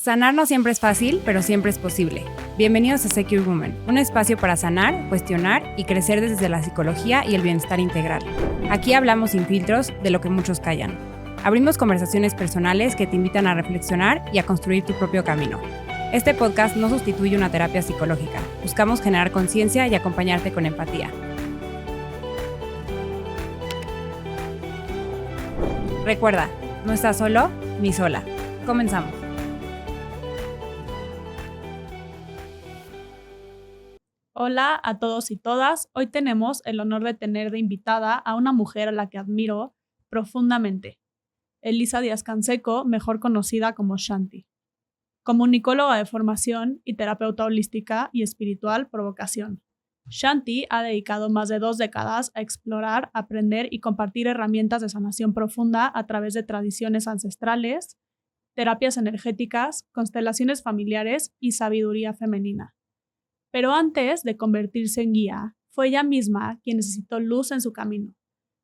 Sanar no siempre es fácil, pero siempre es posible. Bienvenidos a Secure Woman, un espacio para sanar, cuestionar y crecer desde la psicología y el bienestar integral. Aquí hablamos sin filtros de lo que muchos callan. Abrimos conversaciones personales que te invitan a reflexionar y a construir tu propio camino. Este podcast no sustituye una terapia psicológica. Buscamos generar conciencia y acompañarte con empatía. Recuerda, no estás solo ni sola. Comenzamos. Hola a todos y todas. Hoy tenemos el honor de tener de invitada a una mujer a la que admiro profundamente, Elisa Díaz-Canseco, mejor conocida como Shanti. Comunicóloga de formación y terapeuta holística y espiritual por vocación. Shanti ha dedicado más de 2 décadas a explorar, aprender y compartir herramientas de sanación profunda a través de tradiciones ancestrales, terapias energéticas, constelaciones familiares y sabiduría femenina. Pero antes de convertirse en guía, fue ella misma quien necesitó luz en su camino.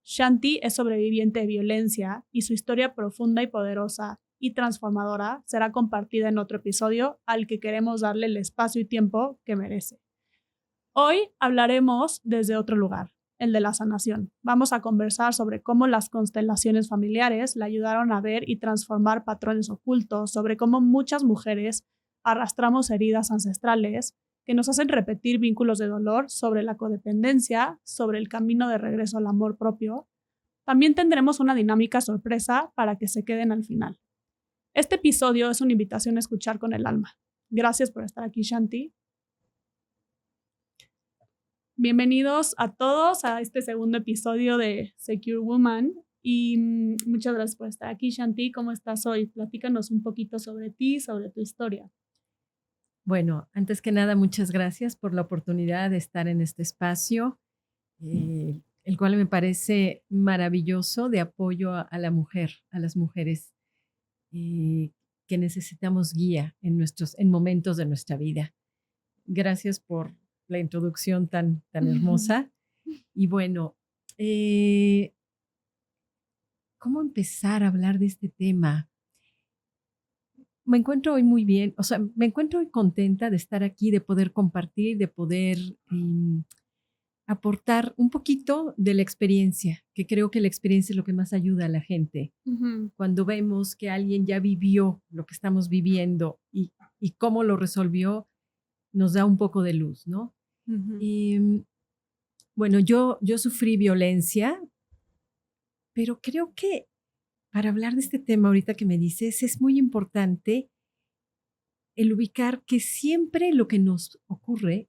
Shanti es sobreviviente de violencia y su historia profunda y poderosa y transformadora será compartida en otro episodio al que queremos darle el espacio y tiempo que merece. Hoy hablaremos desde otro lugar, el de la sanación. Vamos a conversar sobre cómo las constelaciones familiares le ayudaron a ver y transformar patrones ocultos, sobre cómo muchas mujeres arrastramos heridas ancestrales que nos hacen repetir vínculos de dolor, sobre la codependencia, sobre el camino de regreso al amor propio. También tendremos una dinámica sorpresa para que se queden al final. Este episodio es una invitación a escuchar con el alma. Gracias por estar aquí, Shanti. Bienvenidos a todos a este segundo episodio de Secure Woman y muchas gracias por estar aquí, Shanti. ¿Cómo estás hoy? Platícanos un poquito sobre ti, sobre tu historia. Bueno, antes que nada, muchas gracias por la oportunidad de estar en este espacio, el cual me parece maravilloso de apoyo a la mujer, a las mujeres que necesitamos guía en momentos de nuestra vida. Gracias por la introducción tan hermosa. Y bueno, ¿cómo empezar a hablar de este tema? Me encuentro hoy muy bien, me encuentro hoy contenta de estar aquí, de poder compartir, de poder aportar un poquito de la experiencia, que creo que la experiencia es lo que más ayuda a la gente. Cuando vemos que alguien ya vivió lo que estamos viviendo y cómo lo resolvió, nos da un poco de luz, ¿no? Bueno, yo sufrí violencia, pero creo que para hablar de este tema ahorita que me dices, es muy importante el ubicar que siempre lo que nos ocurre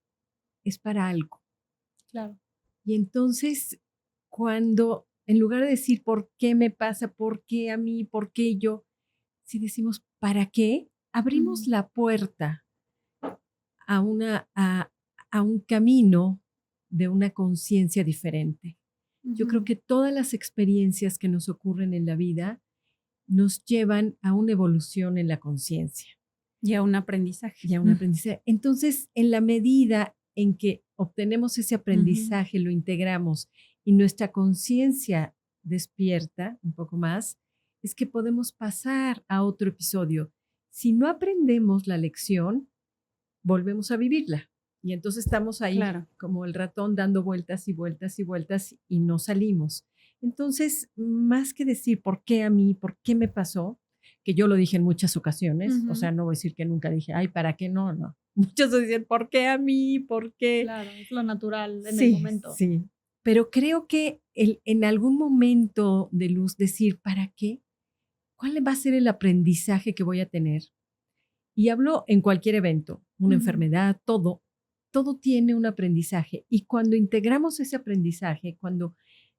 es para algo. Claro. Y entonces, cuando en lugar de decir por qué me pasa, por qué a mí, por qué yo, si decimos para qué, abrimos la puerta a un camino de una conciencia diferente. Yo creo que todas las experiencias que nos ocurren en la vida nos llevan a una evolución en la conciencia. Y a un aprendizaje. Y a un aprendizaje. Entonces, en la medida en que obtenemos ese aprendizaje, lo integramos y nuestra conciencia despierta un poco más, es que podemos pasar a otro episodio. Si no aprendemos la lección, volvemos a vivirla. Y entonces estamos ahí como el ratón dando vueltas y vueltas y vueltas y no salimos. Entonces, más que decir por qué a mí, por qué me pasó, que yo lo dije en muchas ocasiones, o sea, no voy a decir que nunca dije, ay, ¿para qué no? No. Muchos dicen, ¿por qué a mí? ¿Por qué? Claro, es lo natural en el momento. Sí, pero creo que en algún momento de luz decir, ¿para qué? ¿Cuál va a ser el aprendizaje que voy a tener? Y hablo en cualquier evento, una enfermedad, todo tiene un aprendizaje. Y cuando integramos ese aprendizaje, cuando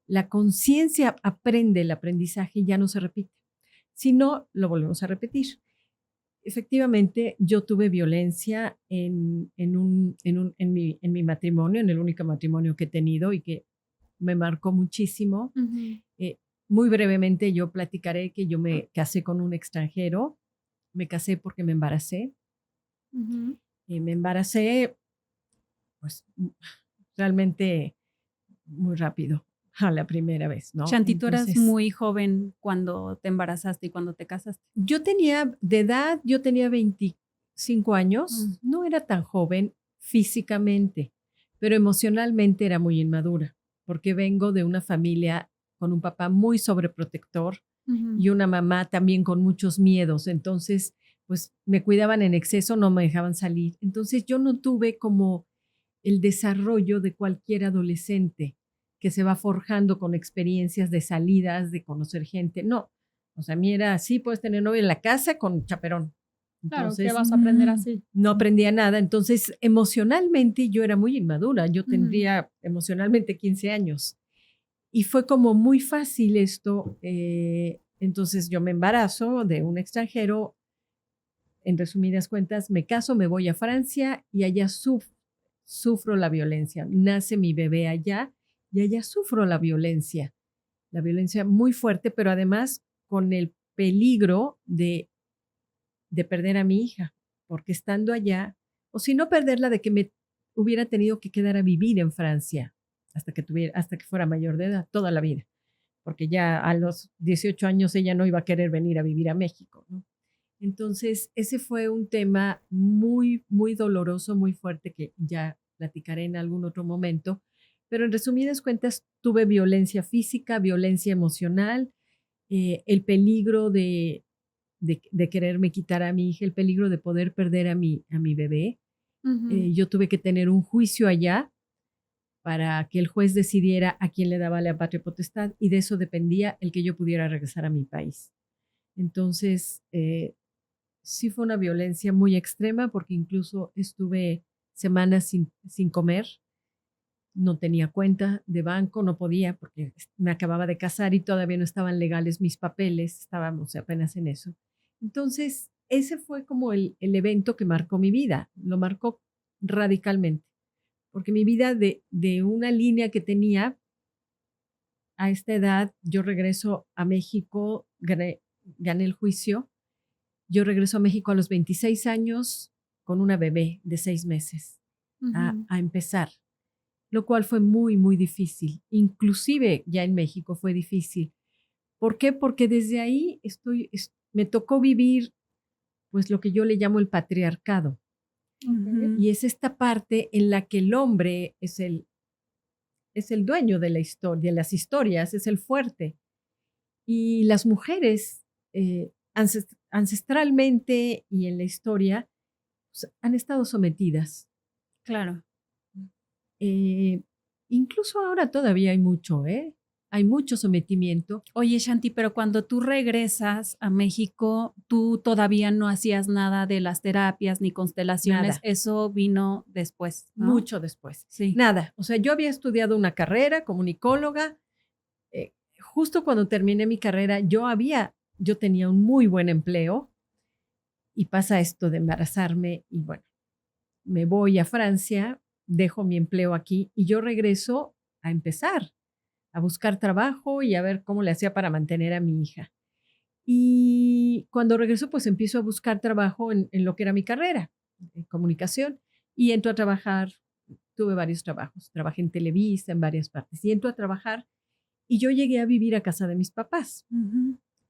la conciencia aprende el aprendizaje, ya no se repite. Si no, lo volvemos a repetir. Efectivamente, yo tuve violencia en mi matrimonio, en el único matrimonio que he tenido y que me marcó muchísimo. Muy brevemente yo platicaré que yo me casé con un extranjero. Me casé porque me embaracé. Me embaracé, pues, realmente muy rápido. a la primera vez, ¿no? Shanti, tú eras Entonces, muy joven cuando te embarazaste y cuando te casaste. yo tenía 25 años, no era tan joven físicamente, pero emocionalmente era muy inmadura, porque vengo de una familia con un papá muy sobreprotector y una mamá también con muchos miedos. Entonces, pues me cuidaban en exceso, no me dejaban salir. Entonces yo no tuve como el desarrollo de cualquier adolescente que se va forjando con experiencias de salidas, de conocer gente. No, o sea, a mí era así, puedes tener novio en la casa con chaperón. Claro, Entonces, ¿qué vas a aprender así? no aprendía nada. Entonces, emocionalmente yo era muy inmadura. Yo tendría emocionalmente 15 años. Y fue como muy fácil esto. Entonces, yo me embarazo de un extranjero. En resumidas cuentas, me caso, me voy a Francia y allá sufro la violencia. Nace mi bebé allá y allá sufro la violencia muy fuerte, pero además con el peligro de perder a mi hija, porque estando allá, o si no perderla, de que me hubiera tenido que quedar a vivir en Francia hasta que fuera mayor de edad, toda la vida, porque ya a los 18 años ella no iba a querer venir a vivir a México, ¿no? Entonces, ese fue un tema muy, muy doloroso, muy fuerte, que ya platicaré en algún otro momento. Pero en resumidas cuentas, tuve violencia física, violencia emocional, el peligro de quererme quitar a mi hija, el peligro de poder perder a mi bebé. Yo tuve que tener un juicio allá para que el juez decidiera a quién le daba la patria potestad, y de eso dependía el que yo pudiera regresar a mi país. Entonces, sí fue una violencia muy extrema, porque incluso estuve semanas sin comer, no tenía cuenta de banco, no podía porque me acababa de casar y todavía no estaban legales mis papeles, estábamos apenas en eso. Entonces, ese fue como el evento que marcó mi vida, lo marcó radicalmente, porque mi vida de una línea que tenía a esta edad, yo regreso a México, gané el juicio. Yo regreso a México a los 26 años con una bebé de 6 meses a empezar, lo cual fue muy, muy difícil. Inclusive ya en México fue difícil. ¿Por qué? Porque desde ahí me tocó vivir pues lo que yo le llamo el patriarcado. Y es esta parte en la que el hombre es el dueño de la historia, de las historias, es el fuerte. Y las mujeres, ancestralmente y en la historia, pues, han estado sometidas. Claro. Incluso ahora todavía hay mucho, ¿eh? Hay mucho sometimiento. Oye, Shanti, pero cuando tú regresas a México, tú todavía no hacías nada de las terapias ni constelaciones. Nada. Eso vino después, ¿no? Mucho después. Sí. Nada. O sea, yo había estudiado una carrera, comunicóloga. Justo cuando terminé mi carrera, yo tenía un muy buen empleo, y pasa esto de embarazarme y bueno, me voy a Francia, dejo mi empleo aquí y yo regreso a empezar a buscar trabajo y a ver cómo le hacía para mantener a mi hija. Y cuando regreso, pues empiezo a buscar trabajo en lo que era mi carrera, en comunicación, y entro a trabajar. Tuve varios trabajos, trabajé en Televisa, en varias partes, y entro a trabajar, y yo llegué a vivir a casa de mis papás.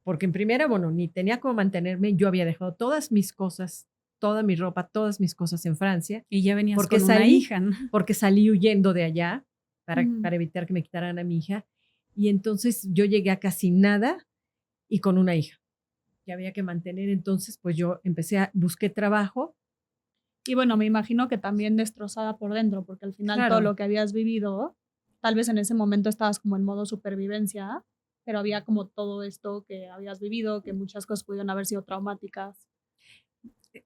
Porque en primera, bueno, ni tenía cómo mantenerme, yo había dejado todas mis cosas, toda mi ropa, todas mis cosas en Francia. Y ya venías porque con una hija, ¿no? Porque salí huyendo de allá para evitar que me quitaran a mi hija. Y entonces yo llegué a casi nada y con una hija que había que mantener. Entonces, pues yo busqué trabajo. Y bueno, me imagino que también destrozada por dentro, porque al final Claro. todo lo que habías vivido, tal vez en ese momento estabas como en modo supervivencia, pero había como todo esto que habías vivido, que muchas cosas pudieron haber sido traumáticas.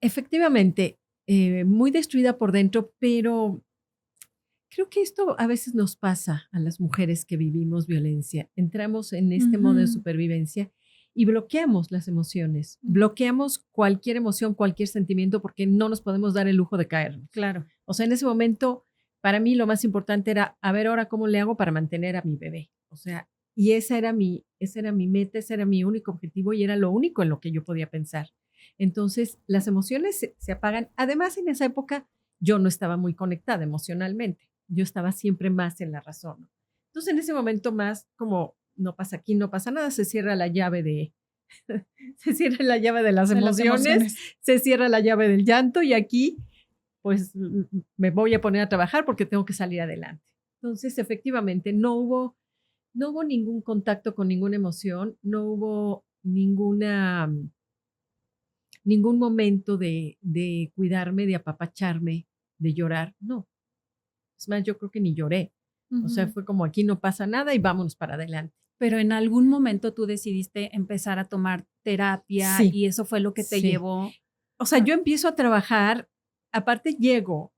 Efectivamente, muy destruida por dentro, pero creo que esto a veces nos pasa a las mujeres que vivimos violencia. Entramos en este modo de supervivencia y bloqueamos las emociones, bloqueamos cualquier emoción, cualquier sentimiento, porque no nos podemos dar el lujo de caernos. Claro. O sea, en ese momento, para mí lo más importante era, a ver ahora cómo le hago para mantener a mi bebé. O sea, y esa era mi meta, ese era mi único objetivo y era lo único en lo que yo podía pensar. Entonces, las emociones se apagan. Además, en esa época yo no estaba muy conectada emocionalmente. Yo estaba siempre más en la razón. Entonces en ese momento más como no pasa aquí, no pasa nada, se cierra la llave se cierra la llave de las emociones, se cierra la llave del llanto y aquí pues me voy a poner a trabajar porque tengo que salir adelante. Entonces efectivamente no hubo ningún contacto con ninguna emoción, no hubo ningún momento de cuidarme, de apapacharme, de llorar, no. Es más, yo creo que ni lloré. O sea, fue como aquí no pasa nada y vámonos para adelante. Pero en algún momento tú decidiste empezar a tomar terapia y eso fue lo que te llevó. O sea, yo empiezo a trabajar, aparte llego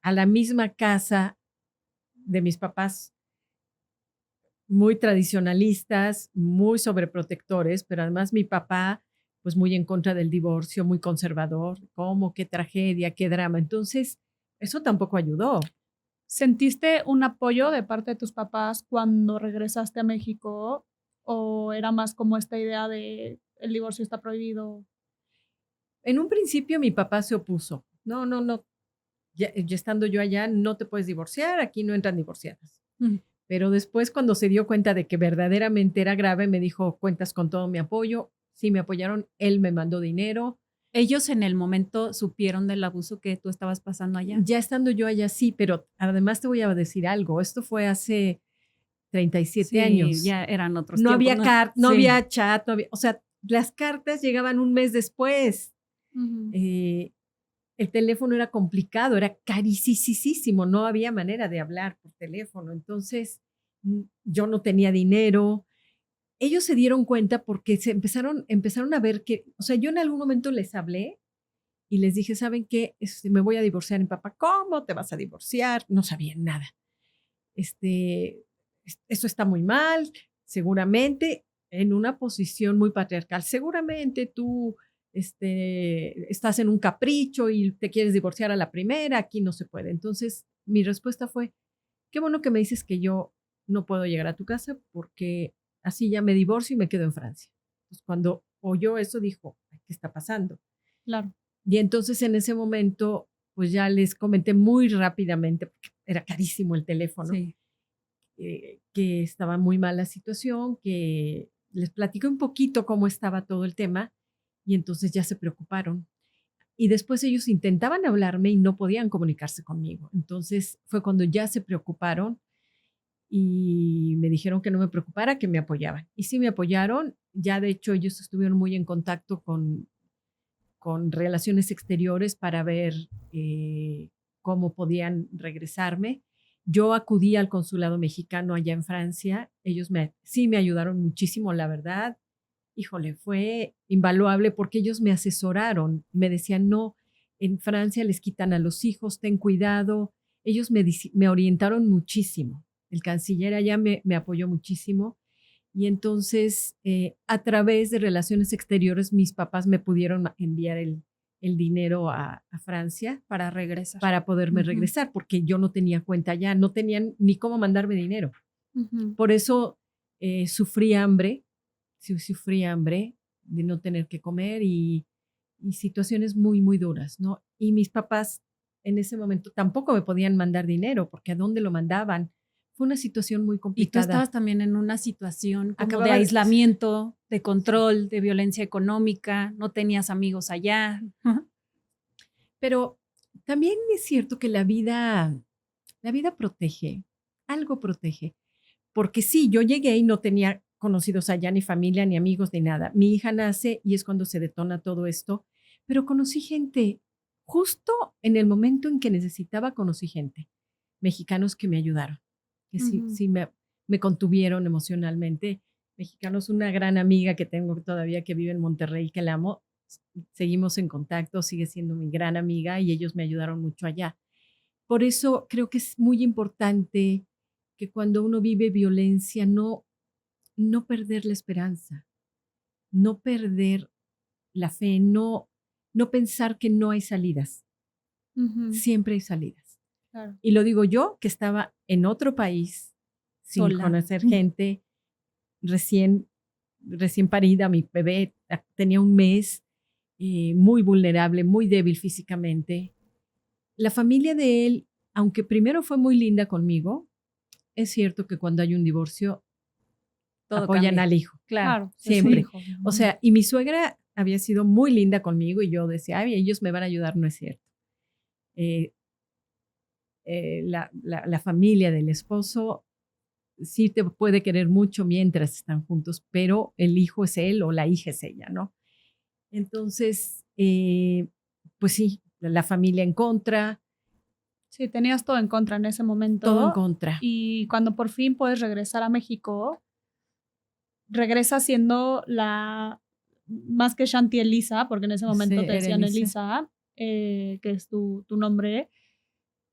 a la misma casa de mis papás, muy tradicionalistas, muy sobreprotectores, pero además mi papá, pues muy en contra del divorcio, muy conservador. ¿Cómo? ¿Qué tragedia? ¿Qué drama? Entonces, eso tampoco ayudó. ¿Sentiste un apoyo de parte de tus papás cuando regresaste a México o era más como esta idea de el divorcio está prohibido? En un principio mi papá se opuso. No. Ya estando yo allá, no te puedes divorciar, aquí no entran divorciadas. Pero después cuando se dio cuenta de que verdaderamente era grave, me dijo, cuentas con todo mi apoyo. Sí, me apoyaron, él me mandó dinero. ¿Ellos en el momento supieron del abuso que tú estabas pasando allá? Ya estando yo allá, sí, pero además te voy a decir algo. Esto fue hace 37 años. Ya eran otros no tiempos. No había chat, o sea, las cartas llegaban un mes después. El teléfono era complicado, era carísimo, no había manera de hablar por teléfono. Entonces, yo no tenía dinero. Ellos se dieron cuenta porque empezaron a ver que, o sea, yo en algún momento les hablé y les dije, ¿saben qué? Me voy a divorciar. Mi papá, ¿cómo te vas a divorciar? No sabían nada. Esto está muy mal, seguramente en una posición muy patriarcal. Seguramente tú estás en un capricho y te quieres divorciar a la primera, aquí no se puede. Entonces, mi respuesta fue, qué bueno que me dices que yo no puedo llegar a tu casa porque así ya me divorcio y me quedo en Francia. Pues cuando oyó eso dijo, ¿qué está pasando? Claro. Y entonces en ese momento, pues ya les comenté muy rápidamente, porque era carísimo el teléfono, que estaba muy mal la situación, que les platiqué un poquito cómo estaba todo el tema y entonces ya se preocuparon. Y después ellos intentaban hablarme y no podían comunicarse conmigo. Entonces fue cuando ya se preocuparon y me dijeron que no me preocupara, que me apoyaban. Y sí me apoyaron. Ya de hecho ellos estuvieron muy en contacto con Relaciones Exteriores para ver cómo podían regresarme. Yo acudí al consulado mexicano allá en Francia. Ellos sí me ayudaron muchísimo, la verdad. Híjole, fue invaluable porque ellos me asesoraron. Me decían, no, en Francia les quitan a los hijos, ten cuidado. Ellos me orientaron muchísimo. El canciller allá me apoyó muchísimo. Y entonces, a través de Relaciones Exteriores, mis papás me pudieron enviar el dinero a Francia. Para regresar. Para poderme regresar, porque yo no tenía cuenta allá, no tenían ni cómo mandarme dinero. Por eso sufrí hambre de no tener que comer y situaciones muy, muy duras, ¿no? Y mis papás en ese momento tampoco me podían mandar dinero, porque ¿a dónde lo mandaban? Fue una situación muy complicada. Y tú estabas también en una situación como de aislamiento, de control, de violencia económica, no tenías amigos allá. Pero también es cierto que la vida protege, algo protege. Porque sí, yo llegué y no tenía conocidos allá, ni familia, ni amigos, ni nada. Mi hija nace y es cuando se detona todo esto. Pero conocí gente, justo en el momento en que necesitaba, conocí gente, mexicanos que me ayudaron. Que sí me contuvieron emocionalmente. Mexicanos, una gran amiga que tengo todavía que vive en Monterrey, que la amo, seguimos en contacto, sigue siendo mi gran amiga y ellos me ayudaron mucho allá. Por eso creo que es muy importante que cuando uno vive violencia no perder la esperanza, no perder la fe, no pensar que no hay salidas. Siempre hay salidas. Claro. Y lo digo yo, que estaba en otro país, sin Sola. conocer gente, recién parida, mi bebé tenía un mes, muy vulnerable, muy débil físicamente. La familia de él, aunque primero fue muy linda conmigo, es cierto que cuando hay un divorcio, Todo apoyan cambia. al hijo. Claro. Siempre. es su hijo. O sea, y mi suegra había sido muy linda conmigo y yo decía, ay, ellos me van a ayudar, no es cierto. La familia del esposo sí te puede querer mucho mientras están juntos, pero el hijo es él o la hija es ella, ¿no? Entonces, pues sí, la familia en contra. Sí, tenías todo en contra en ese momento. Todo en contra. Y cuando por fin puedes regresar a México, regresas siendo más que Shanti, Elisa, porque en ese momento Sí, te era decían Elisa. Elisa, que es tu nombre.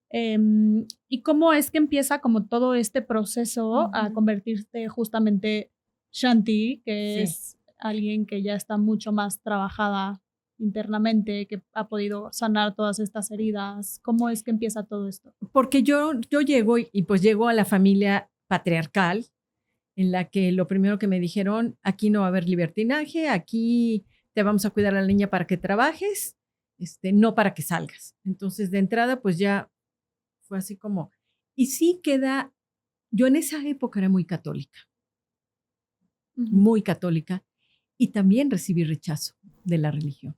¿Y cómo es que empieza como todo este proceso a convertirte justamente Shanti, que Sí. es alguien que ya está mucho más trabajada internamente, que ha podido sanar todas estas heridas? ¿Cómo es que empieza todo esto? Porque yo llego y pues llego a la familia patriarcal, en la que lo primero que me dijeron, aquí no va a haber libertinaje, aquí te vamos a cuidar a la niña para que trabajes, no para que salgas. Entonces, de entrada, pues ya fue así como, y sí queda, yo en esa época era muy católica, muy católica, y también recibí rechazo de la religión.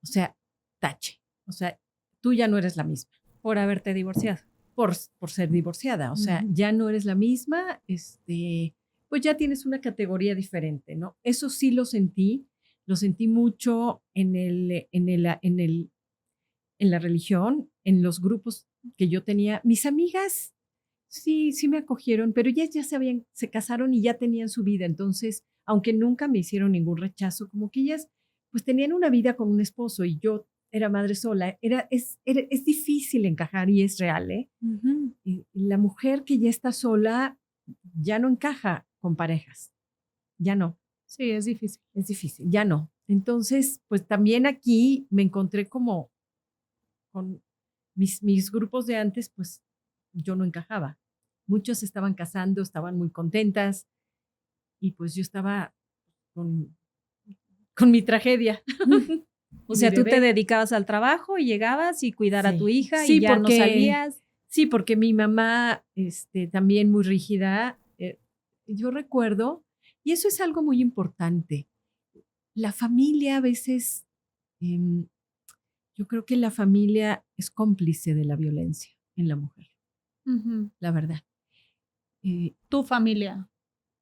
O sea, tache. O sea, tú ya no eres la misma. Por haberte divorciado. Por ser divorciada. O sea, ya no eres la misma, pues ya tienes una categoría diferente, ¿no? Eso sí lo sentí mucho en la religión, en los grupos que yo tenía. Mis amigas sí me acogieron, pero ellas ya se casaron y ya tenían su vida. Entonces, aunque nunca me hicieron ningún rechazo, como que ellas pues tenían una vida con un esposo y yo era madre sola. Es difícil encajar y es real, ¿eh? Y la mujer que ya está sola ya no encaja con parejas. Ya no. Sí, es difícil. Es difícil, ya no. Entonces, pues también aquí me encontré como con mis grupos de antes, pues yo no encajaba. Muchos estaban casando, estaban muy contentas y pues yo estaba con mi tragedia. O sea, tú te dedicabas al trabajo y llegabas y cuidar a tu hija sí, y ya no salías. Sí, porque mi mamá, también muy rígida, yo recuerdo, y eso es algo muy importante, la familia a veces, yo creo que la familia es cómplice de la violencia en la mujer, la verdad. ¿Tu familia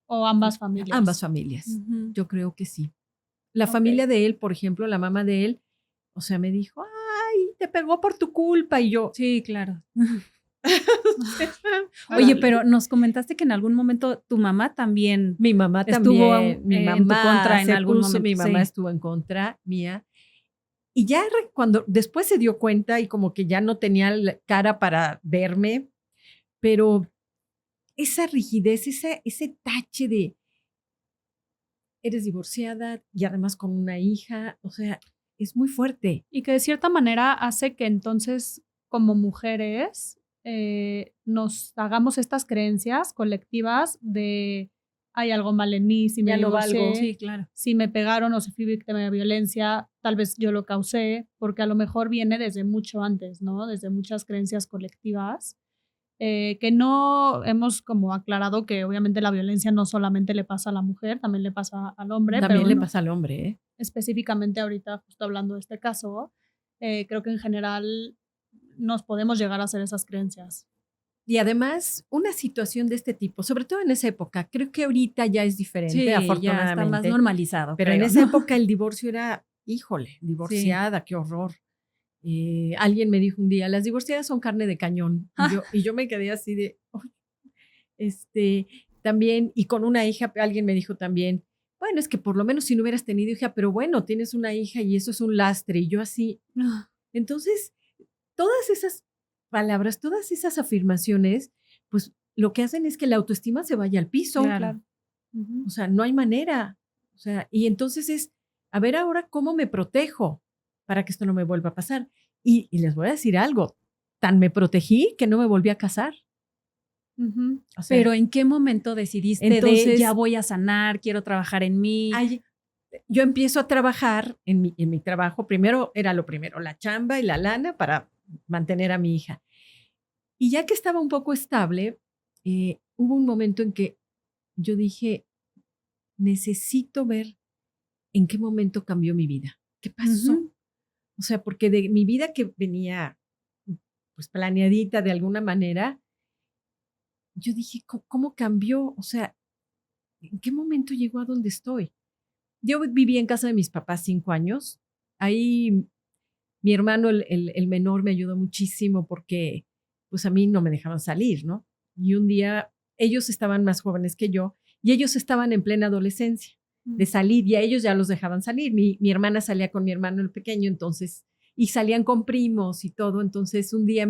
o ambas familias? Ambas familias, yo creo que sí. La familia de él, por ejemplo, la mamá de él, o sea, me dijo, ay, te pegó por tu culpa. Y yo, sí, claro. Oye, pero nos comentaste que en algún momento tu mamá también. Mi mamá estuvo también. Mi mamá en tu contra en algún momento. Mi mamá estuvo en contra mía. Y ya cuando después se dio cuenta y como que ya no tenía cara para verme, pero esa rigidez, ese tache de eres divorciada y además con una hija, o sea, es muy fuerte. Y que de cierta manera hace que entonces como mujeres nos hagamos estas creencias colectivas de hay algo mal en mí, si me divorcié, sí, claro. Si me pegaron o si fui víctima de violencia, tal vez yo lo causé, porque a lo mejor viene desde mucho antes, ¿no? Desde muchas creencias colectivas. Que no hemos como aclarado que obviamente la violencia no solamente le pasa a la mujer, también le pasa al hombre. También le pasa al hombre, ¿eh? Específicamente ahorita, justo hablando de este caso, creo que en general nos podemos llegar a hacer esas creencias. Y además, una situación de este tipo, sobre todo en esa época, creo que ahorita ya es diferente, afortunadamente. Ya está más normalizado. Pero en esa época el divorcio era, híjole, divorciada, qué horror. Alguien me dijo un día, las divorciadas son carne de cañón. Y yo me quedé así de, también, y con una hija, alguien me dijo también, bueno, es que por lo menos si no hubieras tenido hija, pero bueno, tienes una hija y eso es un lastre. Y yo así. Entonces, todas esas palabras, todas esas afirmaciones, pues lo que hacen es que la autoestima se vaya al piso. Claro. O sea, no hay manera. O sea, y entonces es, a ver ahora cómo me protejo para que esto no me vuelva a pasar. Y les voy a decir algo, tan me protegí que no me volví a casar. O sea, pero ¿en qué momento decidiste entonces, ya voy a sanar, quiero trabajar en mí? Yo empiezo a trabajar en mi trabajo. Primero era lo primero, la chamba y la lana para mantener a mi hija. Y ya que estaba un poco estable, hubo un momento en que yo dije, necesito ver en qué momento cambió mi vida. ¿Qué pasó? Ujú. O sea, porque de mi vida que venía pues planeadita de alguna manera, yo dije, ¿cómo cambió? O sea, ¿en qué momento llegó a donde estoy? Yo viví en casa de mis papás 5 años. Ahí mi hermano, el menor, me ayudó muchísimo porque pues a mí no me dejaban salir, ¿no? Y un día ellos estaban más jóvenes que yo y ellos estaban en plena adolescencia de salir y a ellos ya los dejaban salir. Mi hermana salía con mi hermano el pequeño, entonces, y salían con primos y todo. Entonces un día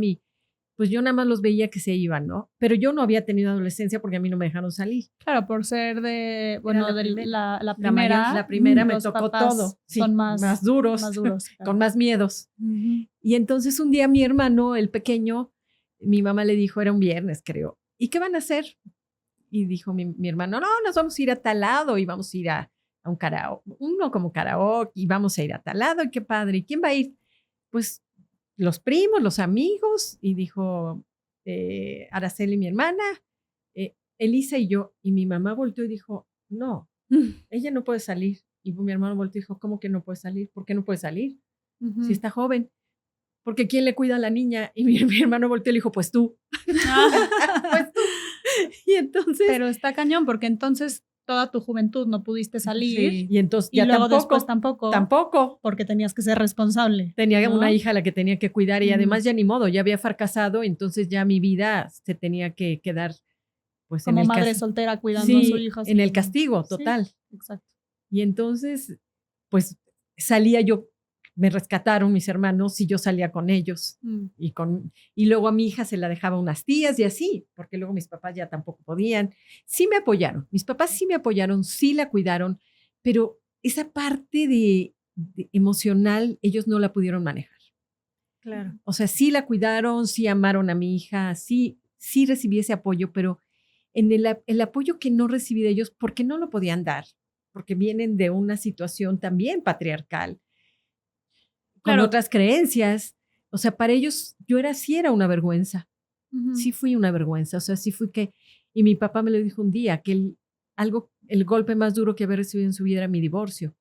pues yo nada más los veía que se iban, ¿no? Pero yo no había tenido adolescencia porque a mí no me dejaron salir. Claro, por ser de, Era bueno, la de primera. la primera. La primera me los tocó papás todo. Sí, son más duros, claro. con más miedos. Ujú. Y entonces un día mi hermano, el pequeño, mi mamá le dijo, era un viernes, creo, ¿y qué van a hacer? Y dijo mi hermano, no, nos vamos a ir a tal lado y vamos a ir a un karaoke, uno como karaoke, y vamos a ir a tal lado, y qué padre. ¿Y quién va a ir? Pues los primos, los amigos, y dijo Araceli, mi hermana, Elisa y yo. Y mi mamá volteó y dijo, no, ella no puede salir. Y mi hermano volteó y dijo, ¿cómo que no puede salir? ¿Por qué no puede salir? Ujú. Si está joven. Porque ¿quién le cuida a la niña? Y mi hermano volteó y le dijo, pues tú. Pues tú. Y entonces. Pero está cañón, porque entonces toda tu juventud no pudiste salir. Sí. Y entonces Y ya luego tampoco. después tampoco. Tampoco. Porque tenías que ser responsable. Tenía ¿no? una hija a la que tenía que cuidar y Ujú. además ya ni modo, ya había fracasado, entonces ya mi vida se tenía que quedar pues Como en el madre soltera cuidando a su hija. en el sí. castigo Sí, total. exacto. Y entonces pues salía yo, me rescataron mis hermanos y yo salía con ellos. Y luego a mi hija se la dejaba unas tías y así, porque luego mis papás ya tampoco podían. Sí me apoyaron, mis papás sí me apoyaron, sí la cuidaron, pero esa parte de emocional ellos no la pudieron manejar. Claro. O sea, sí la cuidaron, sí amaron a mi hija, sí recibí ese apoyo, pero en el apoyo que no recibí de ellos, porque no lo podían dar, porque vienen de una situación también patriarcal, con Claro. otras creencias. O sea, para ellos yo sí era una vergüenza. Ujú. Sí fui una vergüenza. O sea, sí fui y mi papá me lo dijo un día, que el golpe más duro que había recibido en su vida era mi divorcio.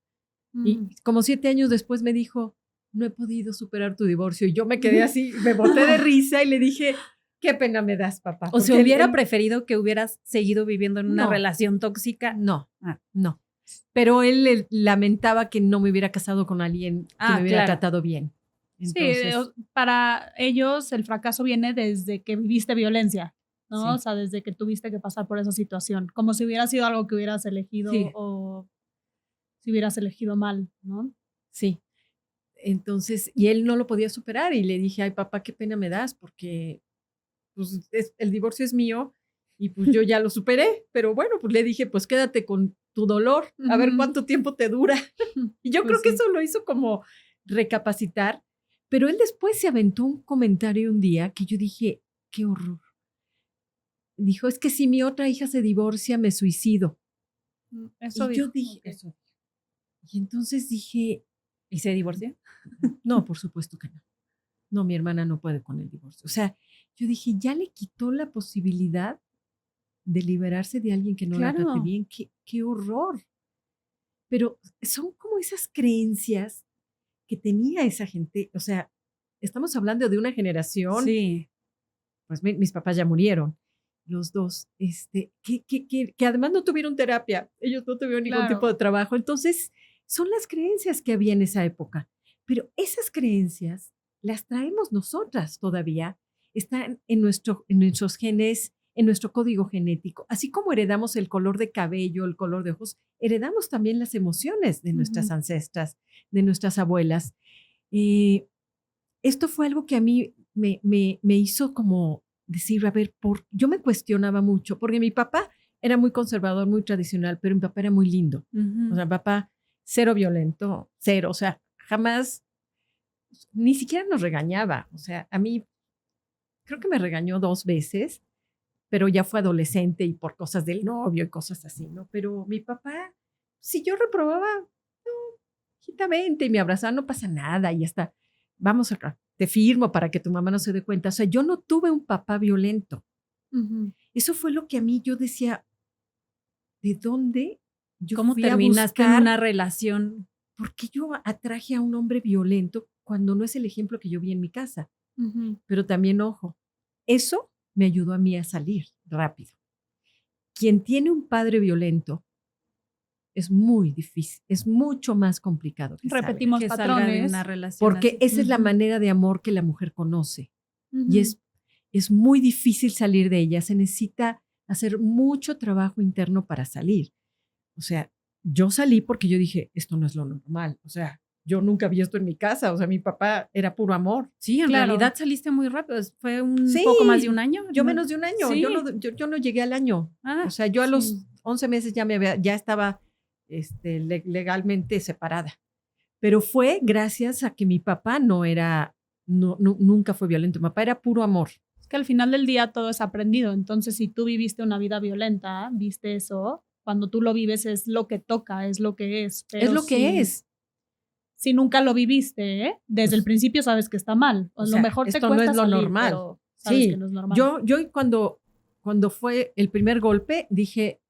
Y como 7 años después me dijo, no he podido superar tu divorcio. Y yo me quedé así, me boté de risa y le dije, qué pena me das, papá. O sea, Porque hubiera preferido que hubieras seguido viviendo en una No. relación tóxica. No, no. Pero él lamentaba que no me hubiera casado con alguien que me hubiera claro. tratado bien. Entonces, Sí, para ellos el fracaso viene desde que viviste violencia, ¿no? Sí. O sea, desde que tuviste que pasar por esa situación, como si hubiera sido algo que hubieras elegido Sí. o si hubieras elegido mal, ¿no? sí. Entonces, y él no lo podía superar y le dije, ay, papá, qué pena me das porque pues, el divorcio es mío y pues yo ya lo superé, pero bueno, pues le dije, pues quédate con tu dolor, a ver Ujú. cuánto tiempo te dura. Y yo Pues creo que sí. eso lo hizo como recapacitar, pero él después se aventó un comentario un día que yo dije, qué horror. Dijo, es que si mi otra hija se divorcia, me suicido. Eso y yo dijo, dije, ok. eso. Y entonces dije, ¿Y se divorció? no, por supuesto que no. No, mi hermana no puede con el divorcio. O sea, yo dije, ya le quitó la posibilidad de liberarse de alguien que no la trate Claro. bien. Qué horror. Pero son como esas creencias que tenía esa gente. O sea, estamos hablando de una generación, Sí. pues mis papás ya murieron, los dos, que además no tuvieron terapia. Ellos no tuvieron ningún Claro. tipo de trabajo. Entonces, son las creencias que había en esa época. Pero esas creencias las traemos nosotras todavía, están en nuestros genes, en nuestro código genético. Así como heredamos el color de cabello, el color de ojos, heredamos también las emociones de nuestras Ujú. ancestras, de nuestras abuelas. Esto fue algo que a mí me hizo como decir, a ver, yo me cuestionaba mucho, porque mi papá era muy conservador, muy tradicional, pero mi papá era muy lindo. Ujú. O sea, papá cero violento, cero, o sea, jamás, ni siquiera nos regañaba. O sea, a mí creo que me regañó 2 veces, pero ya fue adolescente y por cosas del novio y cosas así, ¿no? Pero mi papá, si yo reprobaba, no, hijita, vente, y me abrazaba, no pasa nada, y hasta, vamos acá, te firmo para que tu mamá no se dé cuenta. O sea, yo no tuve un papá violento. Eso fue lo que a mí yo decía, ¿de dónde yo ¿Cómo fui a terminaste en buscar? una relación? ¿Por qué yo atraje a un hombre violento cuando no es el ejemplo que yo vi en mi casa? Pero también, ojo, eso me ayudó a mí a salir rápido. Quien tiene un padre violento es muy difícil, es mucho más complicado que Repetimos Que salga de patrones. una relación porque así. esa es la manera de amor que la mujer conoce. Y es muy difícil salir de ella. Se necesita hacer mucho trabajo interno para salir. O sea, yo salí porque yo dije, esto no es lo normal. O sea, yo nunca vi esto en mi casa. O sea, mi papá era puro amor. Sí, en Claro. realidad saliste muy rápido. Fue un Sí, poco más de un año. Yo ¿no? menos de un año. Sí. Yo no llegué al año. Ah, O sea, yo a sí. los 11 meses ya estaba legalmente separada. Pero fue gracias a que mi papá nunca fue violento. Mi papá era puro amor. Es que al final del día todo es aprendido. Entonces, si tú viviste una vida violenta, viste eso, cuando tú lo vives es lo que toca, es lo que es. Pero Es lo que es. Si nunca lo viviste, desde el principio sabes que está mal. O A sea, lo mejor te esto cuesta no es lo salir, normal. pero sabes Sí, que no es normal. yo cuando fue el primer golpe dije,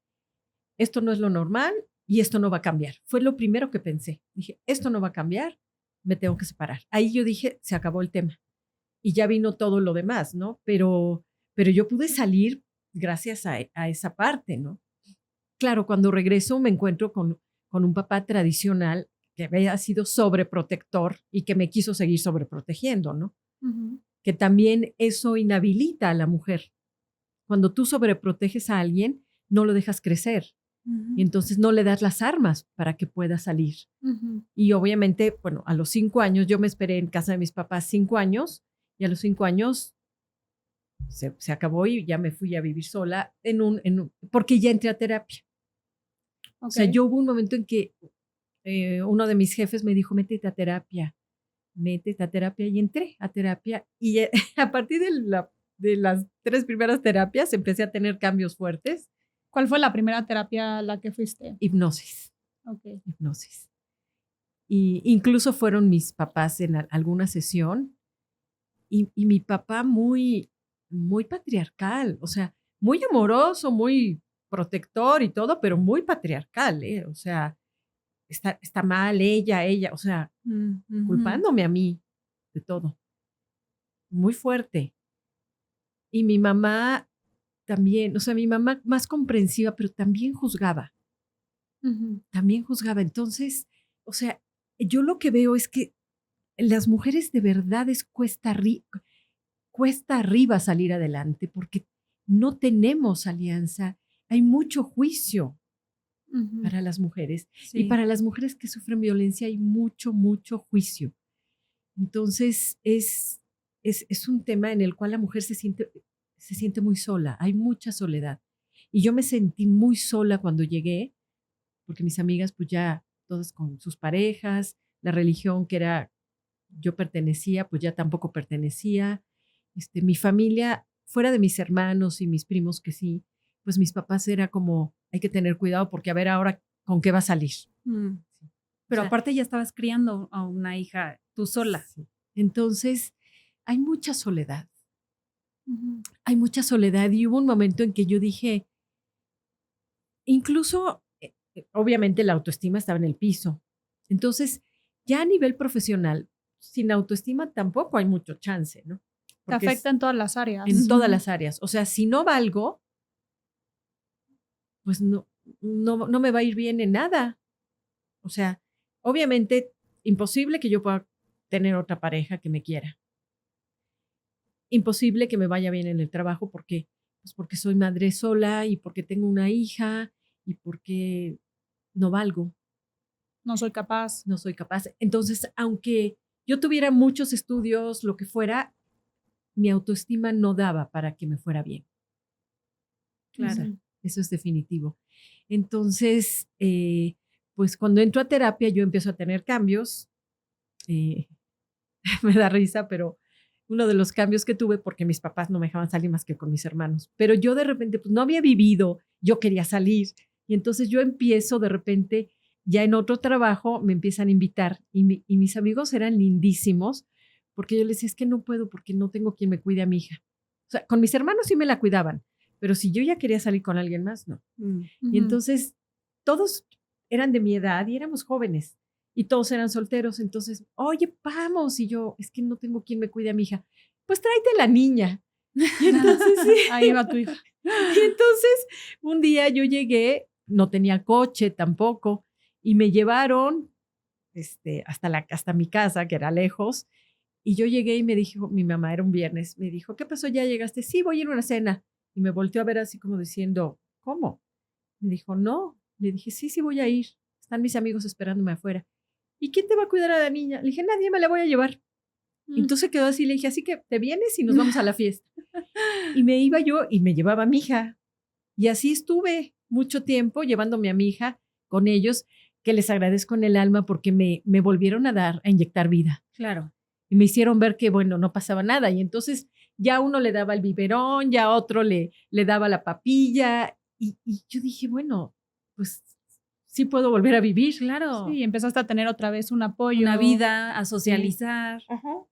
esto no es lo normal y esto no va a cambiar. Fue lo primero que pensé. Dije, esto no va a cambiar, me tengo que separar. Ahí yo dije, se acabó el tema. Y ya vino todo lo demás, ¿no? Pero yo pude salir gracias a esa parte, ¿no? Claro, cuando regreso me encuentro con un papá tradicional que había sido sobreprotector y que me quiso seguir sobreprotegiendo, ¿no? Que también eso inhabilita a la mujer. Cuando tú sobreproteges a alguien, no lo dejas crecer. Y entonces no le das las armas para que pueda salir. Y obviamente, bueno, a los 5 años, yo me esperé en casa de mis papás 5 años y a los 5 años se acabó y ya me fui a vivir sola porque ya entré a terapia. Okay. O sea, yo hubo un momento en que uno de mis jefes me dijo, métete a terapia y entré a terapia y a partir de las 3 primeras terapias empecé a tener cambios fuertes. ¿Cuál fue la primera terapia a la que fuiste? Hipnosis. Okay. Hipnosis. Y incluso fueron mis papás en alguna sesión y mi papá muy, muy patriarcal, o sea, muy amoroso, muy protector y todo, pero muy patriarcal, ¿eh? O sea, está mal ella, o sea, culpándome a mí de todo. Muy fuerte. Y mi mamá también, o sea, mi mamá más comprensiva, pero también juzgaba. También juzgaba. Entonces, o sea, yo lo que veo es que las mujeres de verdad cuesta arriba salir adelante porque no tenemos alianza. Hay mucho juicio para las mujeres. Sí. Y para las mujeres que sufren violencia hay mucho, mucho juicio. Entonces, es un tema en el cual la mujer se siente muy sola. Hay mucha soledad. Y yo me sentí muy sola cuando llegué, porque mis amigas, pues ya todas con sus parejas, la religión que yo pertenecía, pues ya tampoco pertenecía. Mi familia, fuera de mis hermanos y mis primos que sí, pues mis papás era como, hay que tener cuidado porque a ver ahora con qué va a salir. Pero O sea, aparte ya estabas criando a una hija tú sola. Sí. Entonces, hay mucha soledad. Hay mucha soledad y hubo un momento en que yo dije, incluso, obviamente la autoestima estaba en el piso. Entonces, ya a nivel profesional, sin autoestima tampoco hay mucho chance, ¿no? Te afecta en todas las áreas. En todas las áreas. O sea, si no valgo, pues no me va a ir bien en nada. O sea, obviamente, imposible que yo pueda tener otra pareja que me quiera. Imposible que me vaya bien en el trabajo porque soy madre sola y porque tengo una hija y porque no valgo. No soy capaz. No soy capaz. Entonces, aunque yo tuviera muchos estudios, lo que fuera, mi autoestima no daba para que me fuera bien. Claro. Eso es definitivo. Entonces, pues cuando entro a terapia, yo empiezo a tener cambios. Me da risa, pero uno de los cambios que tuve, porque mis papás no me dejaban salir más que con mis hermanos, pero yo de repente pues no había vivido, yo quería salir. Y entonces yo empiezo de repente, ya en otro trabajo, me empiezan a invitar y mis amigos eran lindísimos, porque yo les decía, es que no puedo porque no tengo quien me cuide a mi hija. O sea, con mis hermanos sí me la cuidaban, Pero si yo ya quería salir con alguien más, no. Mm. Y entonces todos eran de mi edad y éramos jóvenes y todos eran solteros. Entonces, oye, vamos. Y yo, es que no tengo quien me cuide a mi hija. Pues tráete la niña. Y entonces, sí. Ahí va tu hija. Y entonces un día yo llegué, no tenía coche tampoco, y me llevaron hasta mi casa, que era lejos. Y yo llegué y me dijo, mi mamá, era un viernes, me dijo, ¿qué pasó? ¿Ya llegaste? Sí, voy a ir a una cena. Y me volteó a ver así como diciendo, ¿cómo? Me dijo, no. Le dije, sí, voy a ir. Están mis amigos esperándome afuera. ¿Y quién te va a cuidar a la niña? Le dije, nadie, me la voy a llevar. Y entonces quedó así, le dije, así que te vienes y nos vamos a la fiesta. Y me iba yo y me llevaba a mi hija. Y así estuve mucho tiempo llevándome a mi hija con ellos, que les agradezco en el alma porque me volvieron a inyectar vida. Claro. Y me hicieron ver que, bueno, no pasaba nada. Y entonces ya uno le daba el biberón, ya otro le daba la papilla. Y yo dije, bueno, pues sí puedo volver a vivir. Claro. Sí, empezaste a tener otra vez un apoyo. Una vida, a socializar. Ajá.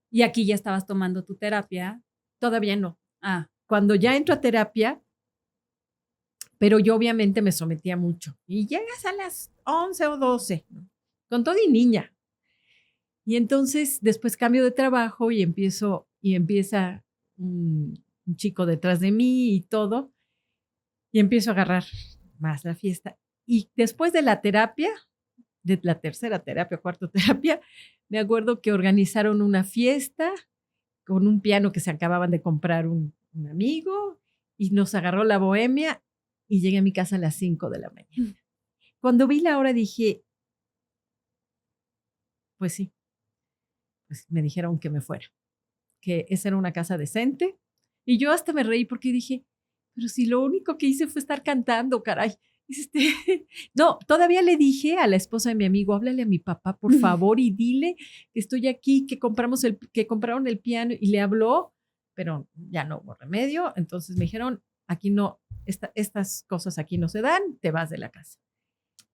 Y aquí ya estabas tomando tu terapia. Todavía no. Ah, Cuando ya entro a terapia, pero yo obviamente me sometía mucho. Y llegas a las 11 o 12, ¿no? Con todo y niña. Y entonces después cambio de trabajo y empieza un chico detrás de mí y todo. Y empiezo a agarrar más la fiesta. Y después de la terapia, de la tercera terapia, cuarta terapia, me acuerdo que organizaron una fiesta con un piano que se acababan de comprar un amigo y nos agarró la bohemia y llegué a mi casa a las 5 de la mañana. Cuando vi la hora dije, pues sí, pues me dijeron que me fuera, que esa era una casa decente y yo hasta me reí porque dije, pero si lo único que hice fue estar cantando, caray. No, todavía le dije a la esposa de mi amigo, háblale a mi papá, por favor, y dile que estoy aquí, que compraron el piano, y le habló, pero ya no hubo remedio. Entonces me dijeron, aquí no, estas cosas aquí no se dan, te vas de la casa.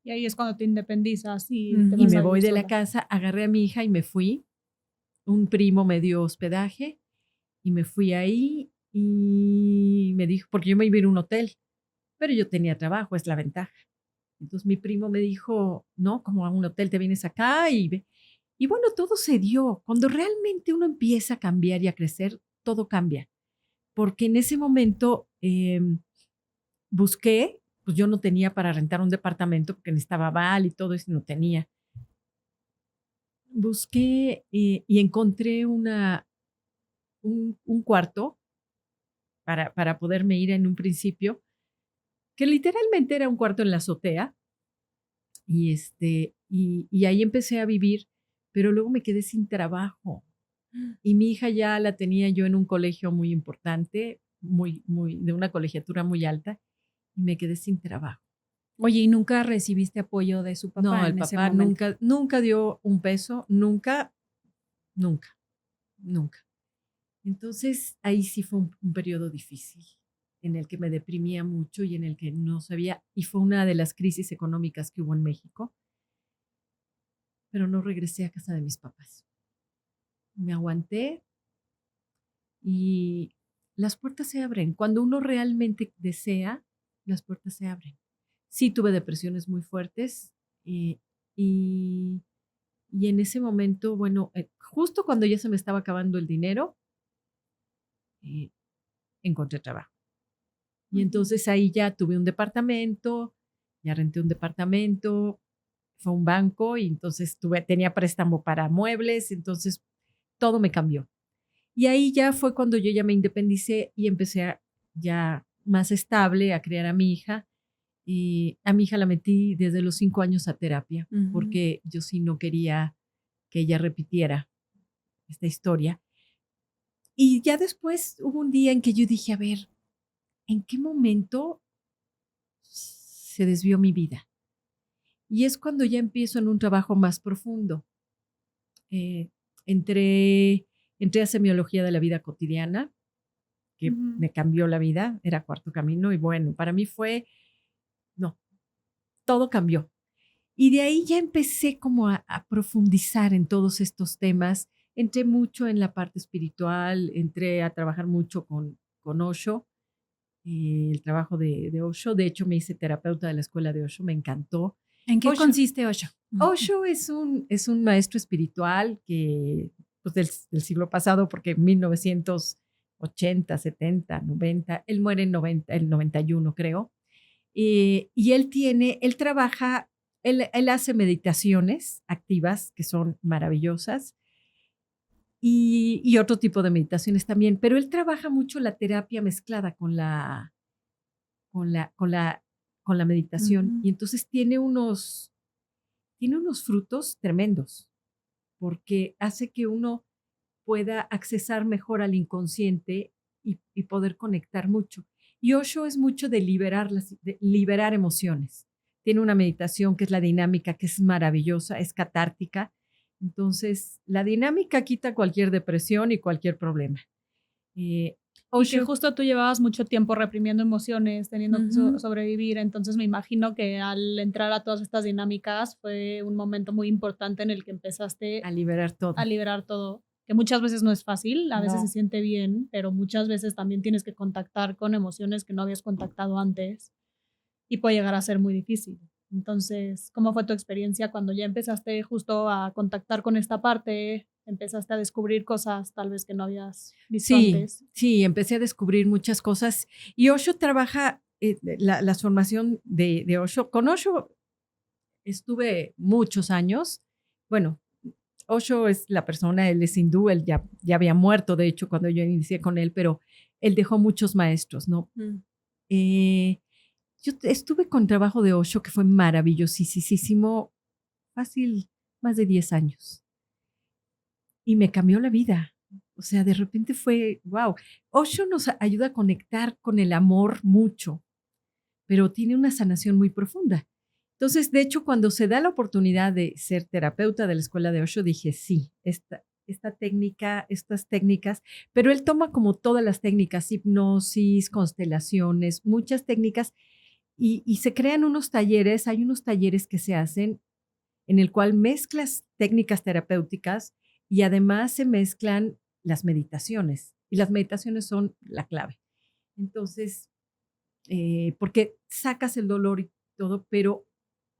Y ahí es cuando te independizas y, Ujú. te Y vas me a voy vivir de la sola. casa, agarré a mi hija y me fui. Un primo me dio hospedaje y me fui ahí y me dijo, porque yo me iba a ir a un hotel, pero yo tenía trabajo, es la ventaja. Entonces mi primo me dijo, no, como a un hotel te vienes acá y bueno, todo se dio. Cuando realmente uno empieza a cambiar y a crecer, todo cambia. Porque en ese momento busqué, pues yo no tenía para rentar un departamento porque necesitaba aval y todo eso, no tenía. Busqué y encontré un cuarto para poderme ir en un principio, que literalmente era un cuarto en la azotea. Y ahí empecé a vivir, pero luego me quedé sin trabajo. Y mi hija ya la tenía yo en un colegio muy importante, de una colegiatura muy alta, y me quedé sin trabajo. oye, ¿y nunca recibiste apoyo de su papá No, el en ese papá momento? nunca dio un peso, nunca. Entonces ahí sí fue un periodo difícil, en el que me deprimía mucho y en el que no sabía, y fue una de las crisis económicas que hubo en México, pero no regresé a casa de mis papás. Me aguanté y las puertas se abren. Cuando uno realmente desea, las puertas se abren. Sí tuve depresiones muy fuertes y en ese momento, bueno, justo cuando ya se me estaba acabando el dinero, encontré trabajo. Y entonces ahí ya tuve un departamento, ya renté un departamento, fue un banco y entonces tenía préstamo para muebles, entonces todo me cambió. Y ahí ya fue cuando yo ya me independicé y empecé ya más estable a criar a mi hija. Y a mi hija la metí desde los 5 años a terapia, porque yo sí no quería que ella repitiera esta historia. Y ya después hubo un día en que yo dije, a ver, ¿en qué momento se desvió mi vida? Y es cuando ya empiezo en un trabajo más profundo. Entré a semiología de la vida cotidiana, que me cambió la vida, era Cuarto Camino, y bueno, para mí todo cambió. Y de ahí ya empecé como a profundizar en todos estos temas. Entré mucho en la parte espiritual, entré a trabajar mucho con Osho, el trabajo de Osho. De hecho, me hice terapeuta de la escuela de Osho, me encantó. ¿En qué consiste Osho? Osho es un maestro espiritual que, pues, del siglo pasado, porque en 1980, 70, 90, él muere en el 91, creo. Y él trabaja, él hace meditaciones activas que son maravillosas y otro tipo de meditaciones también, pero él trabaja mucho la terapia mezclada con la meditación. Y entonces tiene unos frutos tremendos, porque hace que uno pueda accesar mejor al inconsciente y poder conectar mucho. Y Osho es mucho de liberar emociones. Tiene una meditación que es la dinámica, que es maravillosa, es catártica. Entonces, la dinámica quita cualquier depresión y cualquier problema. Osho, y que justo tú llevabas mucho tiempo reprimiendo emociones, teniendo que sobrevivir, entonces me imagino que al entrar a todas estas dinámicas fue un momento muy importante en el que empezaste a liberar todo. Que muchas veces no es fácil, a veces se siente bien, pero muchas veces también tienes que contactar con emociones que no habías contactado antes y puede llegar a ser muy difícil. Entonces, ¿cómo fue tu experiencia cuando ya empezaste justo a contactar con esta parte? ¿Empezaste a descubrir cosas tal vez que no habías visto antes? Sí, empecé a descubrir muchas cosas. Y Osho trabaja, la formación de Osho. Con Osho estuve muchos años. Bueno, Osho es la persona, él es hindú, él ya había muerto, de hecho, cuando yo inicié con él, pero él dejó muchos maestros, ¿no? Yo estuve con trabajo de Osho que fue maravillosísimo, fácil, más de 10 años. Y me cambió la vida. O sea, de repente fue, wow. Osho nos ayuda a conectar con el amor mucho, pero tiene una sanación muy profunda. Entonces, de hecho, cuando se da la oportunidad de ser terapeuta de la escuela de Osho, dije, sí, esta técnica, estas técnicas, pero él toma como todas las técnicas, hipnosis, constelaciones, muchas técnicas, y se crean unos talleres, hay unos talleres que se hacen en el cual mezclas técnicas terapéuticas y además se mezclan las meditaciones, y las meditaciones son la clave. Entonces, porque sacas el dolor y todo, pero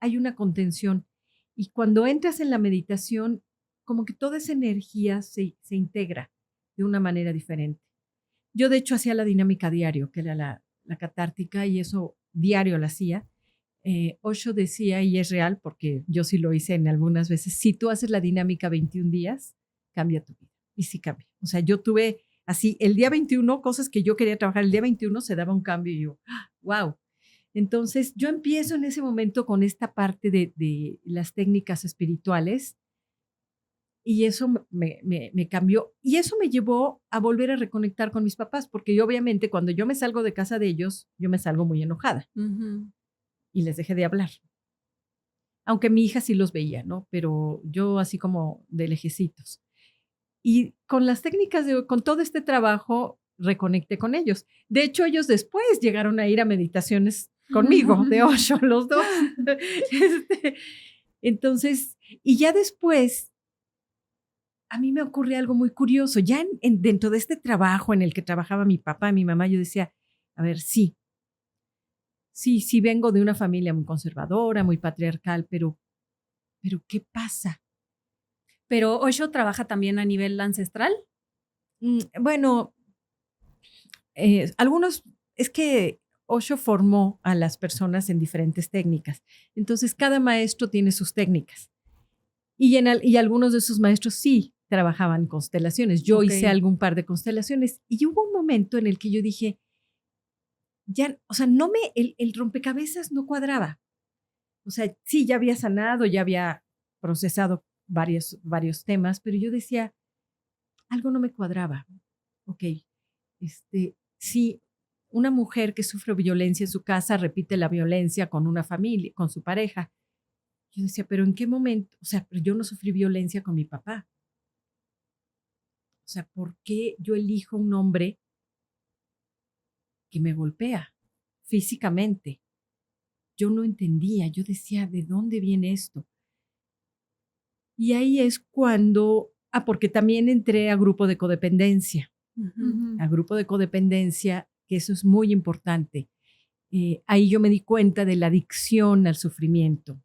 hay una contención. Y cuando entras en la meditación, como que toda esa energía se integra de una manera diferente. Yo, de hecho, hacía la dinámica diario, que era la catártica, y eso diario la hacía. Osho decía, y es real, porque yo sí lo hice en algunas veces, si tú haces la dinámica 21 días, cambia tu vida. Y sí cambia. O sea, yo tuve así, el día 21, cosas que yo quería trabajar, el día 21 se daba un cambio y yo, wow. Entonces, yo empiezo en ese momento con esta parte de las técnicas espirituales y eso me cambió. Y eso me llevó a volver a reconectar con mis papás, porque yo, obviamente, cuando yo me salgo de casa de ellos, yo me salgo muy enojada y les dejé de hablar. Aunque mi hija sí los veía, ¿no? Pero yo así como de lejecitos. Y con las técnicas, con todo este trabajo, reconecté con ellos. De hecho, ellos después llegaron a ir a meditaciones conmigo, de Osho, los dos. Entonces, y ya después, a mí me ocurre algo muy curioso. Ya dentro de este trabajo en el que trabajaba mi papá y mi mamá, yo decía, a ver, sí, vengo de una familia muy conservadora, muy patriarcal, pero ¿qué pasa? ¿Pero Osho trabaja también a nivel ancestral? Bueno, algunos, es que Osho formó a las personas en diferentes técnicas. Entonces, cada maestro tiene sus técnicas. Y algunos de sus maestros sí trabajaban constelaciones. Yo hice algún par de constelaciones y hubo un momento en el que yo dije, ya, o sea, el rompecabezas no cuadraba. O sea, sí, ya había sanado, ya había procesado varios temas, pero yo decía, algo no me cuadraba. Ok, sí, una mujer que sufre violencia en su casa repite la violencia con una familia, con su pareja. Yo decía, pero ¿en qué momento? O sea, pero yo no sufrí violencia con mi papá. O sea, ¿por qué yo elijo un hombre que me golpea físicamente? Yo no entendía, yo decía, ¿de dónde viene esto? Y ahí es cuando, porque también entré a grupo de codependencia. A grupo de codependencia, que eso es muy importante. Ahí yo me di cuenta de la adicción al sufrimiento.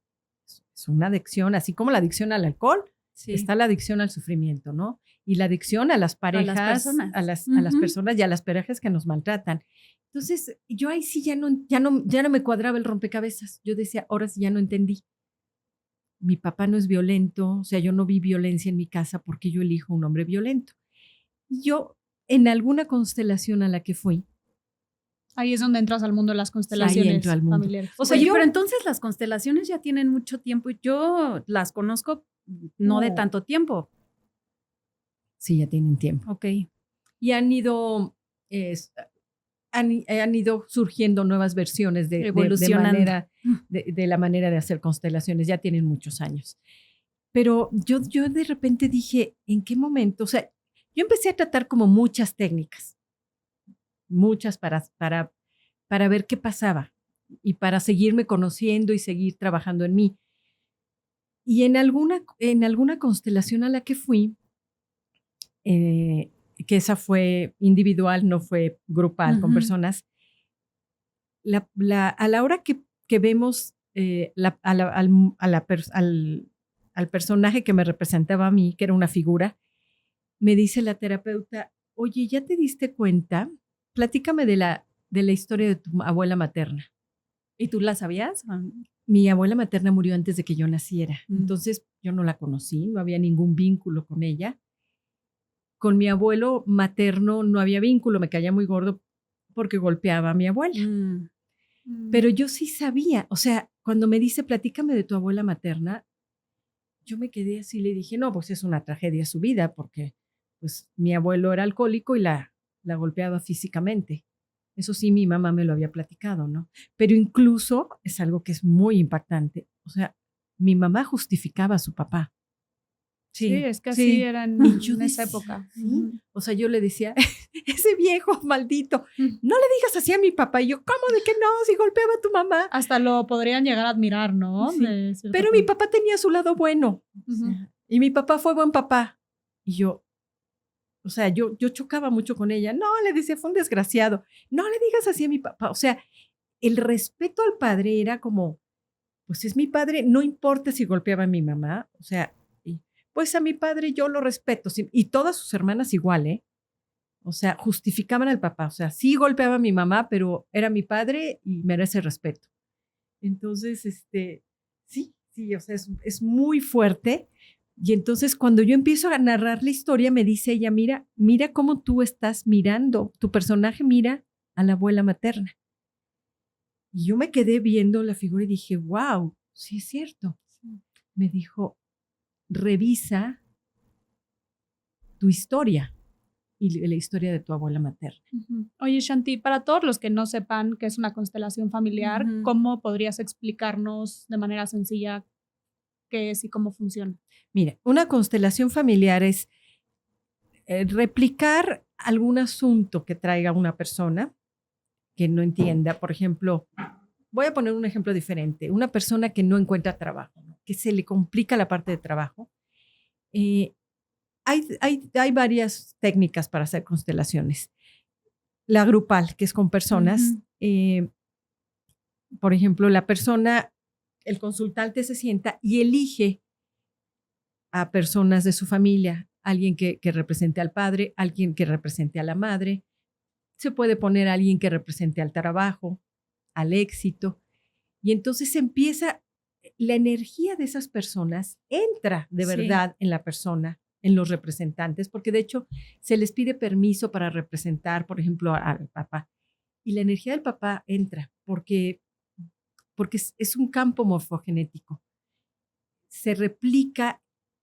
Es una adicción, así como la adicción al alcohol, está la adicción al sufrimiento, ¿no? Y la adicción a las parejas, a las personas y a las parejas que nos maltratan. Entonces, yo ahí sí ya no me cuadraba el rompecabezas. Yo decía, ahora sí ya no entendí. Mi papá no es violento, o sea, yo no vi violencia en mi casa porque yo elijo un hombre violento. Yo, en alguna constelación a la que fui, ahí es donde entras al mundo de las constelaciones familiares. O sea, pero entonces las constelaciones ya tienen mucho tiempo y yo las conozco no de tanto tiempo. Sí, ya tienen tiempo. Ok. Y han ido surgiendo nuevas versiones de la manera de hacer constelaciones. Ya tienen muchos años. Pero yo de repente dije, ¿en qué momento? O sea, yo empecé a tratar como muchas técnicas. Muchas para ver qué pasaba y para seguirme conociendo y seguir trabajando en mí. Y en alguna constelación a la que fui, que esa fue individual, no fue grupal, con personas, a la hora que vemos al personaje que me representaba a mí, que era una figura, me dice la terapeuta, oye, ¿ya te diste cuenta? Platícame de la historia de tu abuela materna. ¿Y tú la sabías? Mi abuela materna murió antes de que yo naciera. Entonces yo no la conocí, no había ningún vínculo con ella. Con mi abuelo materno no había vínculo, me caía muy gordo porque golpeaba a mi abuela. Pero yo sí sabía, o sea, cuando me dice, platícame de tu abuela materna, yo me quedé así, le dije, no, pues es una tragedia su vida porque pues mi abuelo era alcohólico y la golpeaba físicamente. Eso sí, mi mamá me lo había platicado, ¿no? Pero incluso es algo que es muy impactante. O sea, mi mamá justificaba a su papá. Sí, es que así era en esa época. Sí. O sea, yo le decía, ese viejo maldito, no le digas así a mi papá. Y yo, ¿cómo de que no? Si golpeaba a tu mamá. Hasta lo podrían llegar a admirar, ¿no? Sí. Pero mi papá tenía su lado bueno. O sea, y mi papá fue buen papá. Y yo, o sea, yo chocaba mucho con ella. No, le decía, fue un desgraciado. No le digas así a mi papá. O sea, el respeto al padre era como, pues es mi padre, no importa si golpeaba a mi mamá. O sea, pues a mi padre yo lo respeto. Y todas sus hermanas igual, ¿eh? O sea, justificaban al papá. O sea, sí golpeaba a mi mamá, pero era mi padre y merece respeto. Entonces, sí, o sea, es muy fuerte. Y entonces cuando yo empiezo a narrar la historia, me dice ella, mira cómo tú estás mirando, tu personaje mira a la abuela materna. Y yo me quedé viendo la figura y dije, wow, sí es cierto. Me dijo, revisa tu historia y la historia de tu abuela materna. Oye, Shanti, para todos los que no sepan qué es una constelación familiar, ¿cómo podrías explicarnos de manera sencilla qué es y cómo funciona? Mira, una constelación familiar es replicar algún asunto que traiga una persona que no entienda. Por ejemplo, voy a poner un ejemplo diferente. Una persona que no encuentra trabajo, ¿no? Que se le complica la parte de trabajo. Hay varias técnicas para hacer constelaciones. La grupal, que es con personas. Por ejemplo, la persona, el consultante se sienta y elige a personas de su familia, alguien que represente al padre, alguien que represente a la madre. Se puede poner a alguien que represente al trabajo, al éxito. Y entonces empieza, la energía de esas personas entra de verdad en la persona, en los representantes, porque de hecho se les pide permiso para representar, por ejemplo, al papá. Y la energía del papá entra porque es un campo morfogenético. Se replica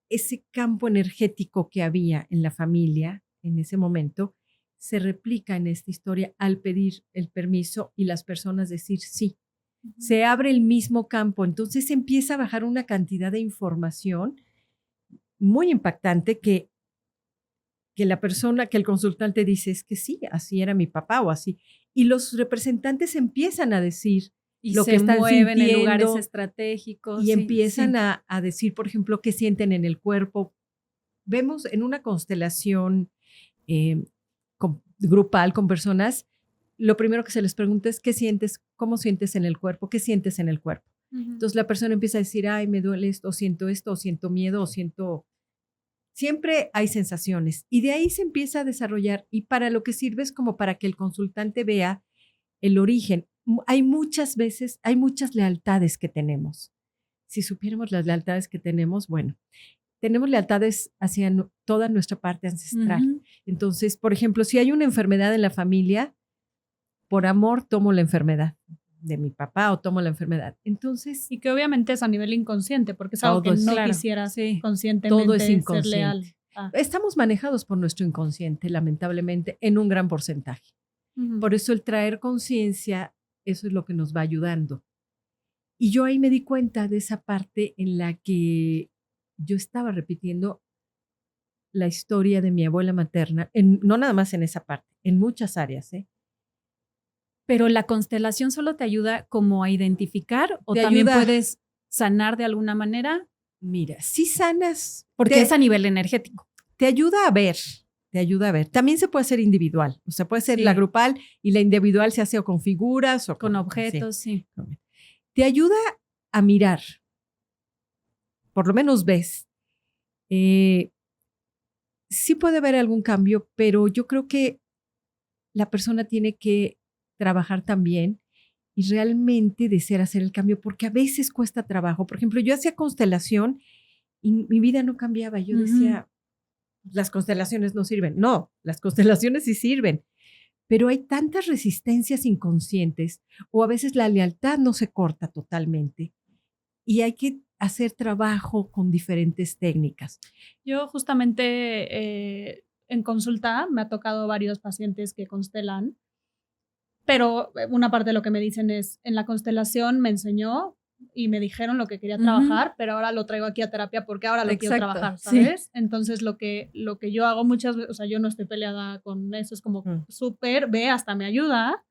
ese campo energético que había en la familia en ese momento, se replica en esta historia al pedir el permiso y las personas decir sí. Se abre el mismo campo, entonces empieza a bajar una cantidad de información muy impactante que la persona, que el consultante dice, es que sí, así era mi papá o así. Y los representantes empiezan a decir y lo se que están mueven sintiendo, en lugares estratégicos. Y empiezan a decir, por ejemplo, qué sienten en el cuerpo. Vemos en una constelación grupal con personas, lo primero que se les pregunta es ¿qué sientes? ¿Cómo sientes en el cuerpo? ¿Qué sientes en el cuerpo? Entonces la persona empieza a decir, ay, me duele esto, o siento miedo, o siento... Siempre hay sensaciones y de ahí se empieza a desarrollar y para lo que sirve es como para que el consultante vea el origen. Hay muchas veces, hay muchas lealtades que tenemos. Si supiéramos las lealtades que tenemos, bueno, tenemos lealtades hacia toda nuestra parte ancestral. Entonces, por ejemplo, si hay una enfermedad en la familia, por amor tomo la enfermedad de mi papá o tomo la enfermedad. Entonces, y que obviamente es a nivel inconsciente, porque es algo que no quisieras conscientemente todo es ser leal. Estamos manejados por nuestro inconsciente, lamentablemente, en un gran porcentaje. Por eso el traer conciencia, eso es lo que nos va ayudando. Y yo ahí me di cuenta de esa parte en la que yo estaba repitiendo la historia de mi abuela materna, no nada más en esa parte, en muchas áreas, ¿eh? Pero la constelación solo te ayuda como a identificar o también puedes sanar de alguna manera. Mira, sí sanas. Porque es a nivel energético. Te ayuda a ver, También se puede hacer individual, o sea, puede ser la grupal y la individual se hace o con figuras o con objetos, sí. Te ayuda a mirar, por lo menos ves. Sí puede haber algún cambio, pero yo creo que la persona tiene que trabajar también y realmente desear hacer el cambio, porque a veces cuesta trabajo. Por ejemplo, yo hacía constelación y mi vida no cambiaba. Yo decía, las constelaciones no sirven. No, las constelaciones sí sirven, pero hay tantas resistencias inconscientes o a veces la lealtad no se corta totalmente y hay que hacer trabajo con diferentes técnicas. Yo justamente en consulta me ha tocado varios pacientes que constelan, pero una parte de lo que me dicen es, en la constelación me enseñó y me dijeron lo que quería trabajar, pero ahora lo traigo aquí a terapia porque ahora lo quiero trabajar, ¿sabes? Sí. Entonces lo que yo hago muchas veces, o sea, yo no estoy peleada con eso, es como súper, ve, hasta me ayuda.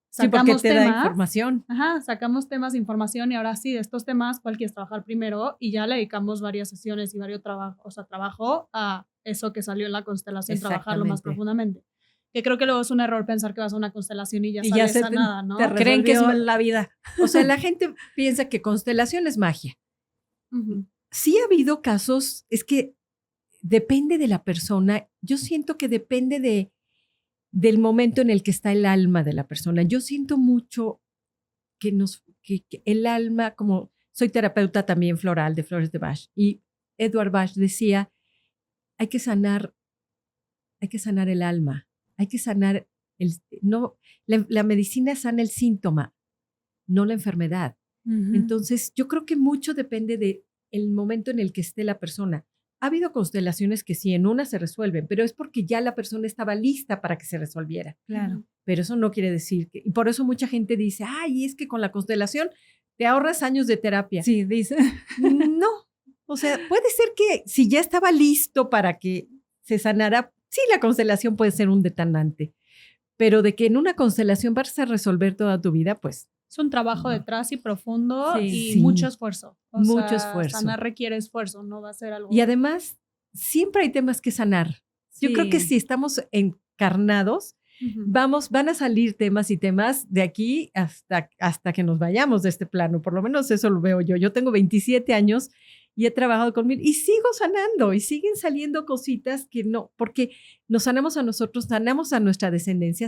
Sacamos temas, da información. Sacamos temas, información y ahora sí, de estos temas, ¿cuál quieres trabajar primero? Y ya le dedicamos varias sesiones y varios trabajo a eso que salió en la constelación, trabajarlo más profundamente. Que creo que luego es un error pensar que vas a una constelación y ya sales sanada, ¿no? Creen que es la vida. O sea, la gente piensa que constelación es magia. Sí ha habido casos, es que depende de la persona. Yo siento que depende del momento en el que está el alma de la persona. Yo siento mucho que el alma, como soy terapeuta también floral de flores de Bach, y Edward Bach decía, hay que sanar el alma. Hay que sanar, la medicina sana el síntoma, no la enfermedad. Entonces, yo creo que mucho depende del momento en el que esté la persona. Ha habido constelaciones que sí, en una se resuelven, pero es porque ya la persona estaba lista para que se resolviera. Claro. Pero eso no quiere decir que, y por eso mucha gente dice, ay, es que con la constelación te ahorras años de terapia. Sí, dice. No, o sea, puede ser que si ya estaba listo para que se sanara, sí, la constelación puede ser un detonante, pero de que en una constelación vas a resolver toda tu vida, pues. Es un trabajo detrás y profundo y mucho esfuerzo. Mucho esfuerzo. Sanar requiere esfuerzo, no va a ser algo. Y además, siempre hay temas que sanar. Sí. Yo creo que si estamos encarnados, van a salir temas y temas de aquí hasta que nos vayamos de este plano. Por lo menos eso lo veo yo. Yo tengo 27 años y he trabajado con y sigo sanando y siguen saliendo cositas que no, porque nos sanamos a nosotros, sanamos a nuestra descendencia,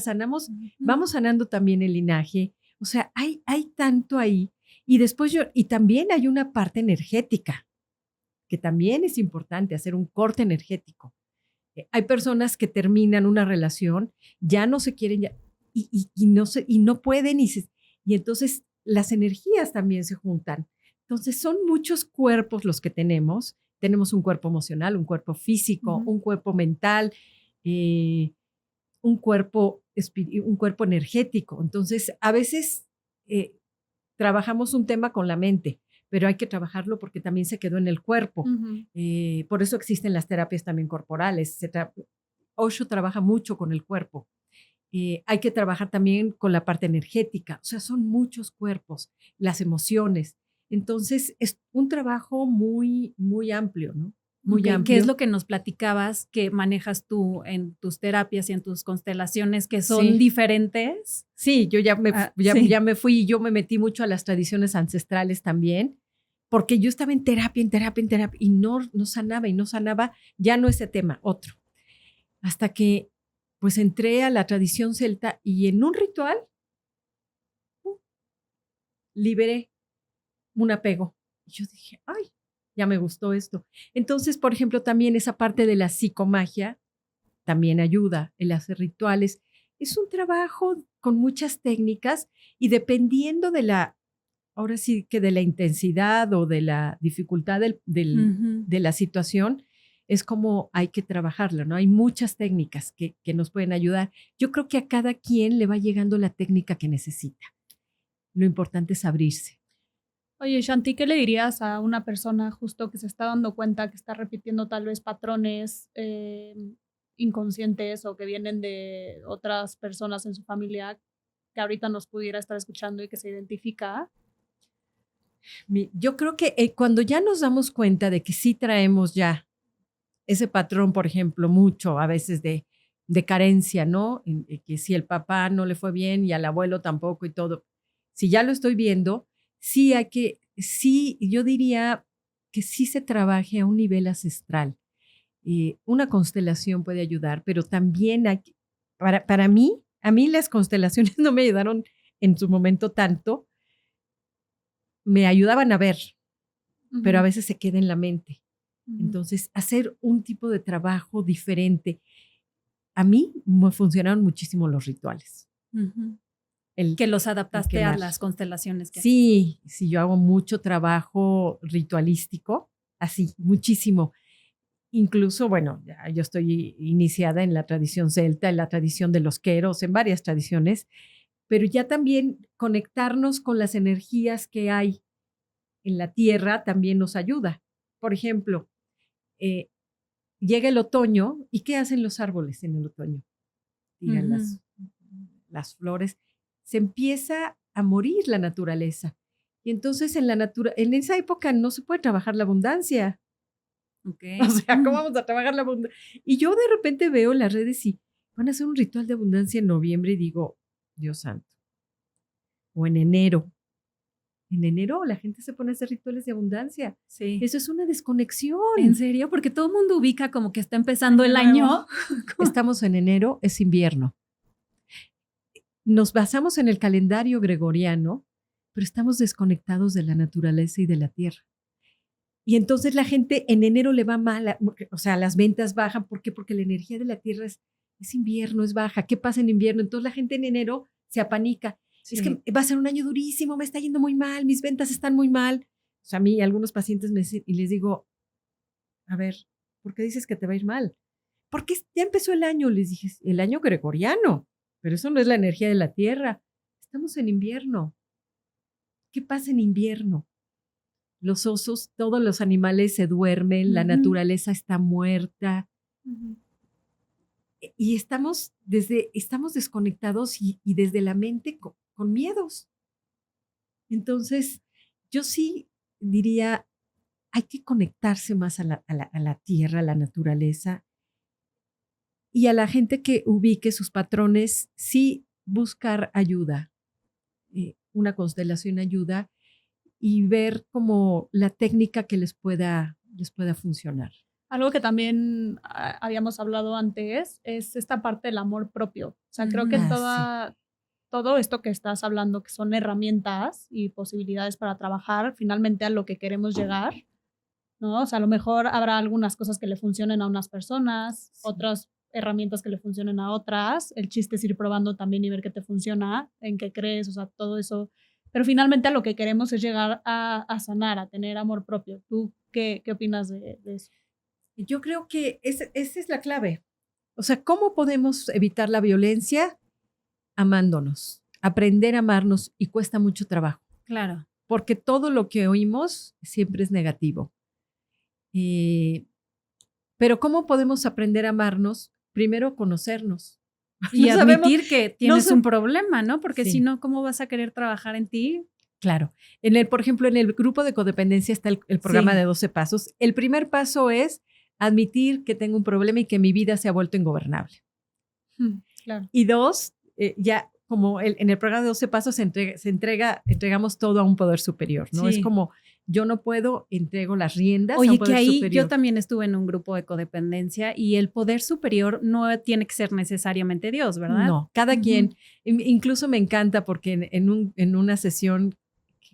vamos sanando también el linaje. O sea, hay tanto ahí. Y después y también hay una parte energética, que también es importante hacer un corte energético. Hay personas que terminan una relación, ya no se quieren, y no pueden, y entonces las energías también se juntan. Entonces son muchos cuerpos los que tenemos. Tenemos un cuerpo emocional, un cuerpo físico, un cuerpo mental, un cuerpo energético. Entonces, a veces trabajamos un tema con la mente, pero hay que trabajarlo porque también se quedó en el cuerpo. Por eso existen las terapias también corporales. Osho trabaja mucho con el cuerpo. Hay que trabajar también con la parte energética. O sea, son muchos cuerpos, las emociones. Entonces, es un trabajo muy, muy amplio, ¿no? muy amplio. ¿Qué es lo que nos platicabas que manejas tú en tus terapias y en tus constelaciones que son diferentes? Sí, yo ya me fui, yo me metí mucho a las tradiciones ancestrales también, porque yo estaba en terapia y no sanaba, ya no ese tema, otro. Hasta que pues entré a la tradición celta y en un ritual liberé un apego. Y yo dije, ay, ya me gustó esto. Entonces, por ejemplo, también esa parte de la psicomagia también ayuda, el hacer rituales. Es un trabajo con muchas técnicas y dependiendo ahora sí que de la intensidad o de la dificultad de la situación, es como hay que trabajarla, ¿no? Hay muchas técnicas que nos pueden ayudar. Yo creo que a cada quien le va llegando la técnica que necesita. Lo importante es abrirse. Oye, Shanti, ¿qué le dirías a una persona justo que se está dando cuenta que está repitiendo tal vez patrones inconscientes o que vienen de otras personas en su familia que ahorita nos pudiera estar escuchando y que se identifica? Yo creo que cuando ya nos damos cuenta de que sí traemos ya ese patrón, por ejemplo, mucho a veces de carencia, ¿no? Que si el papá no le fue bien y al abuelo tampoco y todo. Si ya lo estoy viendo, yo diría que sí se trabaje a un nivel ancestral. Una constelación puede ayudar, pero también para mí, a mí las constelaciones no me ayudaron en su momento tanto, me ayudaban a ver, pero a veces se queda en la mente. Entonces, hacer un tipo de trabajo diferente. A mí me funcionaron muchísimo los rituales. Que los adaptaste a las constelaciones. Sí, yo hago mucho trabajo ritualístico, así, muchísimo. Incluso, bueno, yo estoy iniciada en la tradición celta, en la tradición de los queros, en varias tradiciones, pero ya también conectarnos con las energías que hay en la tierra también nos ayuda. Por ejemplo, llega el otoño y ¿qué hacen los árboles en el otoño? Tiran las flores. Se empieza a morir la naturaleza. Y entonces en esa época no se puede trabajar la abundancia. Okay. O sea, ¿cómo vamos a trabajar la abundancia? Y yo de repente veo las redes y van a hacer un ritual de abundancia en noviembre y digo, Dios santo. O en enero. En enero la gente se pone a hacer rituales de abundancia. Sí. Eso es una desconexión. ¿En serio? Porque todo el mundo ubica como que está empezando el año. Estamos en enero, es invierno. Nos basamos en el calendario gregoriano, pero estamos desconectados de la naturaleza y de la tierra. Y entonces la gente en enero le va mal, o sea, las ventas bajan. ¿Por qué? Porque la energía de la tierra es invierno, es baja. ¿Qué pasa en invierno? Entonces la gente en enero se apanica. Sí. Es que va a ser un año durísimo, me está yendo muy mal, mis ventas están muy mal. O sea, a mí algunos pacientes me dicen y les digo, a ver, ¿por qué dices que te va a ir mal? Porque ya empezó el año, les dije, el año gregoriano, pero eso no es la energía de la tierra. Estamos en invierno. ¿Qué pasa en invierno? Los osos, todos los animales se duermen, la naturaleza está muerta. Y estamos desconectados y desde la mente con miedos. Entonces, yo sí diría, hay que conectarse más a la tierra, a la naturaleza, y a la gente que ubique sus patrones, sí buscar ayuda. Una constelación ayuda y ver como la técnica que les pueda funcionar. Algo que también habíamos hablado antes es esta parte del amor propio. O sea, creo que todo esto que estás hablando, que son herramientas y posibilidades para trabajar finalmente a lo que queremos llegar, ¿no? O sea, a lo mejor habrá algunas cosas que le funcionen a unas personas, otras herramientas que le funcionen a otras. El chiste es ir probando también y ver qué te funciona, en qué crees, o sea, todo eso. Pero finalmente a lo que queremos es llegar a sanar, a tener amor propio. ¿Tú qué opinas de eso? Yo creo que esa es la clave. O sea, ¿cómo podemos evitar la violencia? Amándonos, aprender a amarnos, y cuesta mucho trabajo. Claro. Porque todo lo que oímos siempre es negativo. Pero ¿cómo podemos aprender a amarnos? Primero, conocernos. Y admitir que tienes un problema, ¿no? Porque si no, ¿cómo vas a querer trabajar en ti? Claro. Por ejemplo, en el grupo de codependencia está el programa de 12 pasos. El primer paso es admitir que tengo un problema y que mi vida se ha vuelto ingobernable. Claro. Y 2, ya como en el programa de 12 pasos entregamos todo a un poder superior, ¿no? Sí. Es como, yo no puedo, entrego las riendas a Oye, un poder que ahí superior. yo también estuve en un grupo de codependencia y el poder superior no tiene que ser necesariamente Dios, ¿verdad? No, cada quien, incluso me encanta porque en una sesión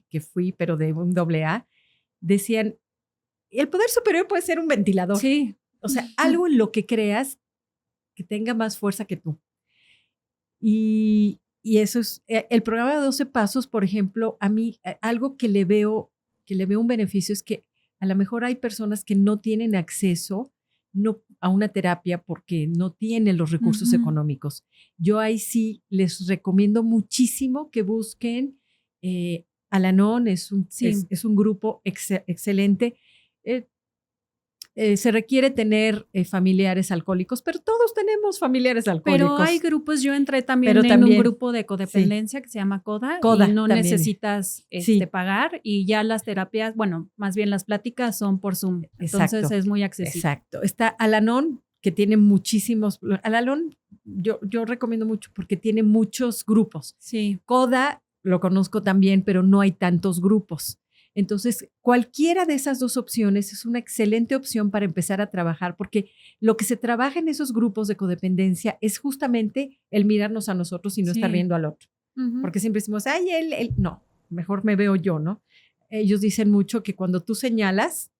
que fui, pero de un AA, decían, el poder superior puede ser un ventilador. Sí. O sea, algo en lo que creas que tenga más fuerza que tú. Y eso es, el programa de 12 pasos, por ejemplo, a mí, algo que le veo un beneficio es que a lo mejor hay personas que no tienen acceso a una terapia porque no tienen los recursos económicos. Yo ahí sí les recomiendo muchísimo que busquen Al-Anon, es un grupo excelente. Se requiere tener familiares alcohólicos, pero todos tenemos familiares alcohólicos. Pero hay grupos, yo entré también en un grupo de codependencia que se llama CODA y no también necesitas pagar y ya las terapias, bueno, más bien las pláticas son por Zoom. Entonces es muy accesible. Exacto. Está Al-Anon, que tiene muchísimos. Al-Anon yo recomiendo mucho porque tiene muchos grupos. Sí. CODA lo conozco también, pero no hay tantos grupos. Entonces, cualquiera de esas dos opciones es una excelente opción para empezar a trabajar, porque lo que se trabaja en esos grupos de codependencia es justamente el mirarnos a nosotros y no estar viendo al otro. Porque siempre decimos, ay, él, no, mejor me veo yo, ¿no? Ellos dicen mucho que cuando tú señalas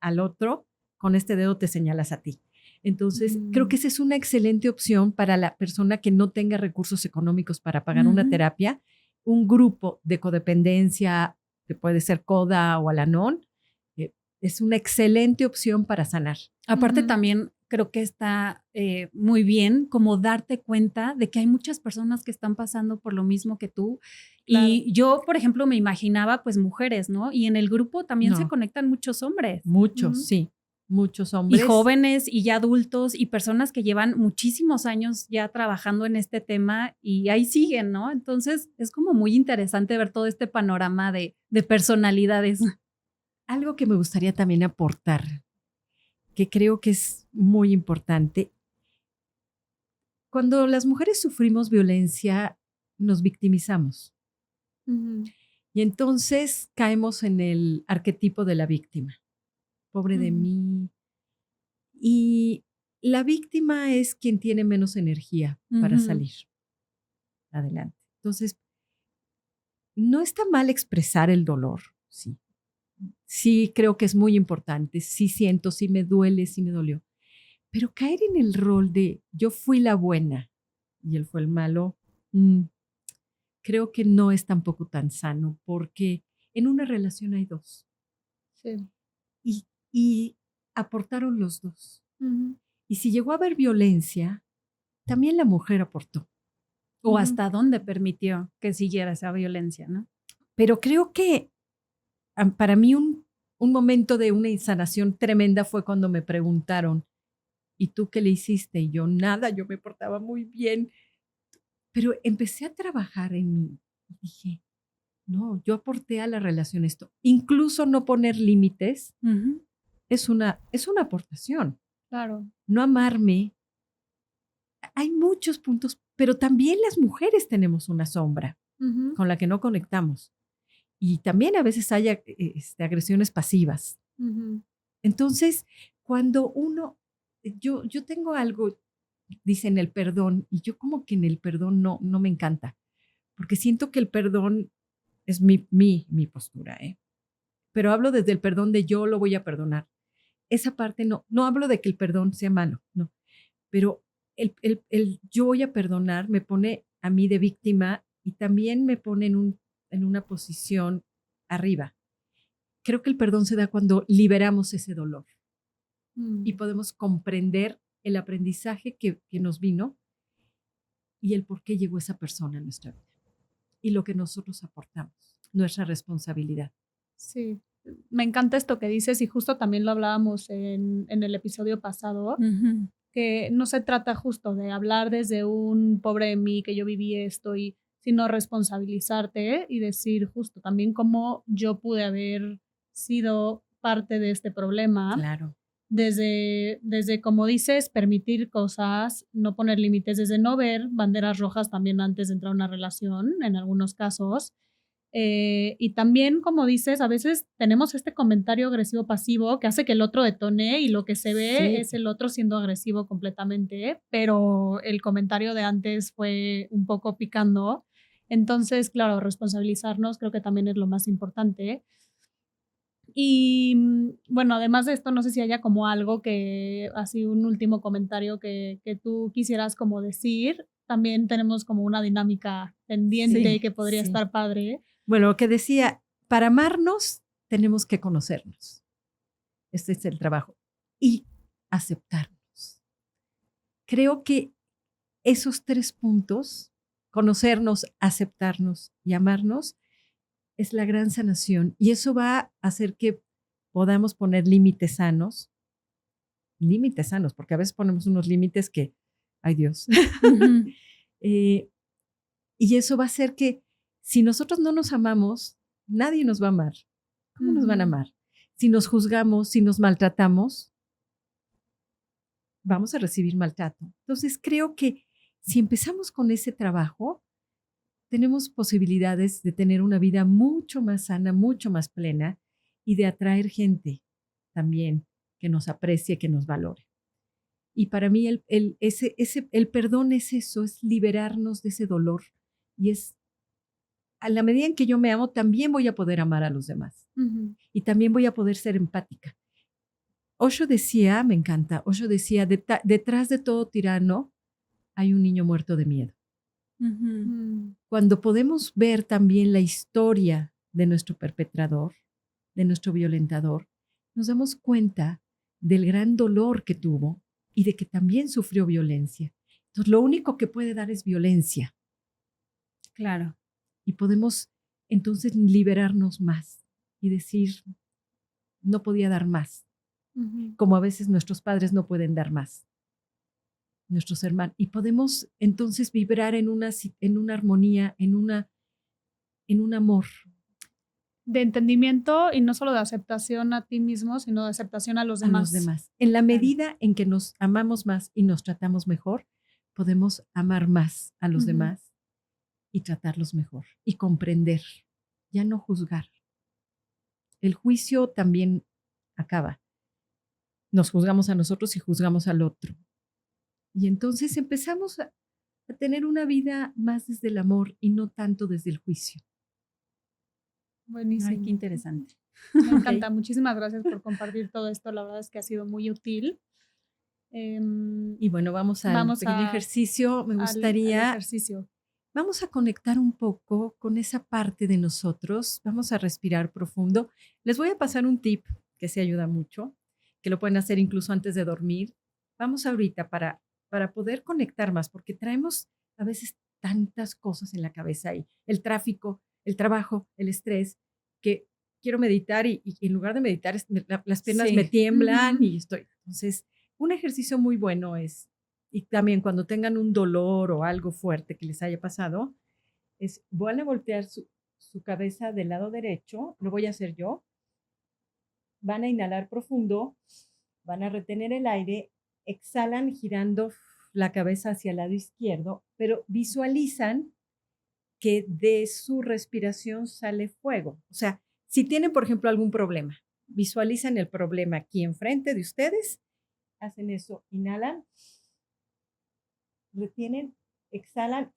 al otro, con este dedo te señalas a ti. Entonces, creo que esa es una excelente opción para la persona que no tenga recursos económicos para pagar una terapia. Un grupo de codependencia, que puede ser CODA o Al-Anon, es una excelente opción para sanar. Aparte también creo que está muy bien como darte cuenta de que hay muchas personas que están pasando por lo mismo que tú. Claro. Y yo, por ejemplo, me imaginaba pues mujeres, ¿no? Y en el grupo también se conectan muchos hombres. Muchos, sí. Muchos hombres. Y jóvenes y ya adultos y personas que llevan muchísimos años ya trabajando en este tema y ahí siguen, ¿no? Entonces es como muy interesante ver todo este panorama de personalidades. Algo que me gustaría también aportar, que creo que es muy importante. Cuando las mujeres sufrimos violencia, nos victimizamos. Y entonces caemos en el arquetipo de la víctima. Pobre de mí. Y la víctima es quien tiene menos energía para salir adelante. Entonces, no está mal expresar el dolor, sí. Sí, creo que es muy importante. Sí siento, sí me duele, sí me dolió. Pero caer en el rol de yo fui la buena y él fue el malo, creo que no es tampoco tan sano, porque en una relación hay dos. Sí. Y aportaron los dos. Y si llegó a haber violencia, también la mujer aportó. O hasta dónde permitió que siguiera esa violencia, ¿no? Pero creo que para mí un momento de una insanación tremenda fue cuando me preguntaron, ¿y tú qué le hiciste? Y yo, nada, yo me portaba muy bien. Pero empecé a trabajar en mí y dije, no, yo aporté a la relación esto. Incluso no poner límites es una aportación. Claro. No amarme. Hay muchos puntos, pero también las mujeres tenemos una sombra con la que no conectamos. Y también a veces hay agresiones pasivas. Entonces, cuando yo tengo algo, dicen el perdón, y yo como que en el perdón no me encanta, porque siento que el perdón es mi postura, pero hablo desde el perdón de yo lo voy a perdonar. Esa parte no hablo de que el perdón sea malo, no, pero el yo voy a perdonar me pone a mí de víctima y también me pone en una posición arriba. Creo que el perdón se da cuando liberamos ese dolor y podemos comprender el aprendizaje que nos vino y el por qué llegó esa persona a nuestra vida y lo que nosotros aportamos, nuestra responsabilidad. Sí, me encanta esto que dices y justo también lo hablábamos en el episodio pasado, que no se trata justo de hablar desde un pobre de mí que yo viví esto sino responsabilizarte y decir justo también cómo yo pude haber sido parte de este problema. Claro. desde, como dices, permitir cosas, no poner límites, desde no ver banderas rojas también antes de entrar a una relación, en algunos casos. Y también, como dices, a veces tenemos este comentario agresivo pasivo que hace que el otro detone y lo que se ve es el otro siendo agresivo completamente, pero el comentario de antes fue un poco picando. Entonces, claro, responsabilizarnos creo que también es lo más importante. Y bueno, además de esto, no sé si haya como algo que, así un último comentario que tú quisieras como decir. También tenemos como una dinámica pendiente que podría estar padre. Bueno, lo que decía, para amarnos tenemos que conocernos. Este es el trabajo. Y aceptarnos. Creo que esos 3 puntos, conocernos, aceptarnos y amarnos, es la gran sanación. Y eso va a hacer que podamos poner límites sanos, porque a veces ponemos unos límites que, ay Dios. Ujú. Y eso va a hacer que si nosotros no nos amamos, nadie nos va a amar. ¿Cómo nos van a amar? Si nos juzgamos, si nos maltratamos, vamos a recibir maltrato. Entonces creo que si empezamos con ese trabajo, tenemos posibilidades de tener una vida mucho más sana, mucho más plena y de atraer gente también que nos aprecie, que nos valore. Y para mí el perdón es eso, es liberarnos de ese dolor y es a la medida en que yo me amo, también voy a poder amar a los demás. Y también voy a poder ser empática. Osho decía, me encanta, Osho decía, detrás de todo tirano hay un niño muerto de miedo. Cuando podemos ver también la historia de nuestro perpetrador, de nuestro violentador, nos damos cuenta del gran dolor que tuvo y de que también sufrió violencia. Entonces, lo único que puede dar es violencia. Claro. Y podemos entonces liberarnos más y decir, no podía dar más, como a veces nuestros padres no pueden dar más, nuestros hermanos. Y podemos entonces vibrar en una armonía, en un amor. De entendimiento y no solo de aceptación a ti mismo, sino de aceptación a los demás. A los demás. En la medida en que nos amamos más y nos tratamos mejor, podemos amar más a los demás y tratarlos mejor y comprender, ya no juzgar. El juicio también acaba. Nos juzgamos a nosotros y juzgamos al otro. Y entonces empezamos a tener una vida más desde el amor y no tanto desde el juicio. Buenísimo. Ay, qué interesante. Me encanta. Muchísimas gracias por compartir todo esto. La verdad es que ha sido muy útil. Y bueno, vamos al pequeño ejercicio. Me gustaría... al ejercicio. Vamos a conectar un poco con esa parte de nosotros. Vamos a respirar profundo. Les voy a pasar un tip que se ayuda mucho, que lo pueden hacer incluso antes de dormir. Vamos ahorita para poder conectar más, porque traemos a veces tantas cosas en la cabeza y el tráfico, el trabajo, el estrés, que quiero meditar y en lugar de meditar las piernas me tiemblan y estoy. Entonces, un ejercicio muy bueno es, y también cuando tengan un dolor o algo fuerte que les haya pasado, van a voltear su cabeza del lado derecho, lo voy a hacer yo, van a inhalar profundo, van a retener el aire, exhalan girando la cabeza hacia el lado izquierdo, pero visualizan que de su respiración sale fuego. O sea, si tienen, por ejemplo, algún problema, visualizan el problema aquí enfrente de ustedes, hacen eso, inhalan, retienen, exhalan,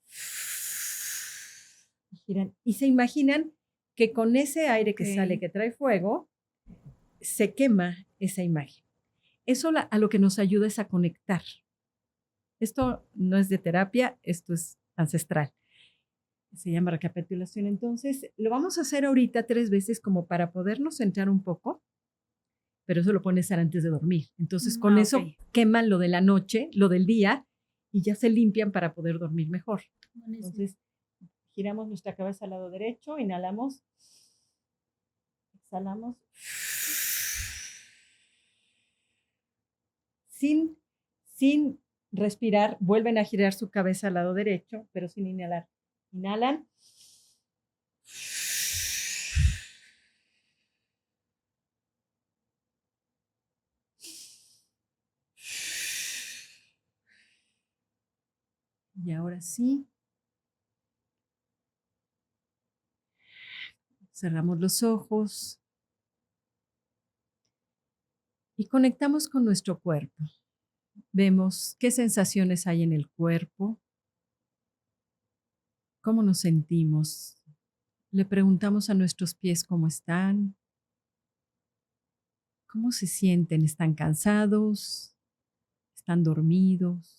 giran y se imaginan que con ese aire que sale, que trae fuego, se quema esa imagen. Eso a lo que nos ayuda es a conectar. Esto no es de terapia, esto es ancestral. Se llama recapitulación. Entonces, lo vamos a hacer ahorita 3 veces como para podernos centrar un poco, pero eso lo pones antes de dormir. Entonces, con eso queman lo de la noche, lo del día, y ya se limpian para poder dormir mejor. Buenísimo. Entonces, giramos nuestra cabeza al lado derecho, inhalamos, exhalamos. Sin respirar, vuelven a girar su cabeza al lado derecho, pero sin inhalar. Inhalan. Y ahora sí, cerramos los ojos y conectamos con nuestro cuerpo. Vemos qué sensaciones hay en el cuerpo, cómo nos sentimos. Le preguntamos a nuestros pies cómo están, cómo se sienten, ¿están cansados? ¿Están dormidos?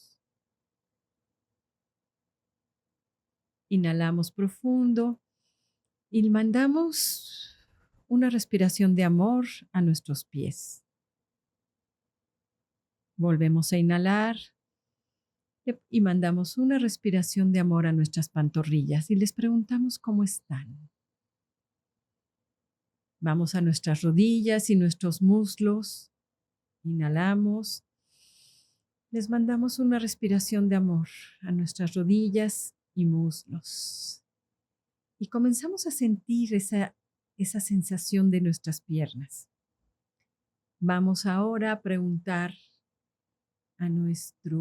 Inhalamos profundo y mandamos una respiración de amor a nuestros pies. Volvemos a inhalar y mandamos una respiración de amor a nuestras pantorrillas y les preguntamos cómo están. Vamos a nuestras rodillas y nuestros muslos. Inhalamos. Les mandamos una respiración de amor a nuestras rodillas y muslos. Y comenzamos a sentir esa sensación de nuestras piernas. Vamos ahora a preguntar a nuestra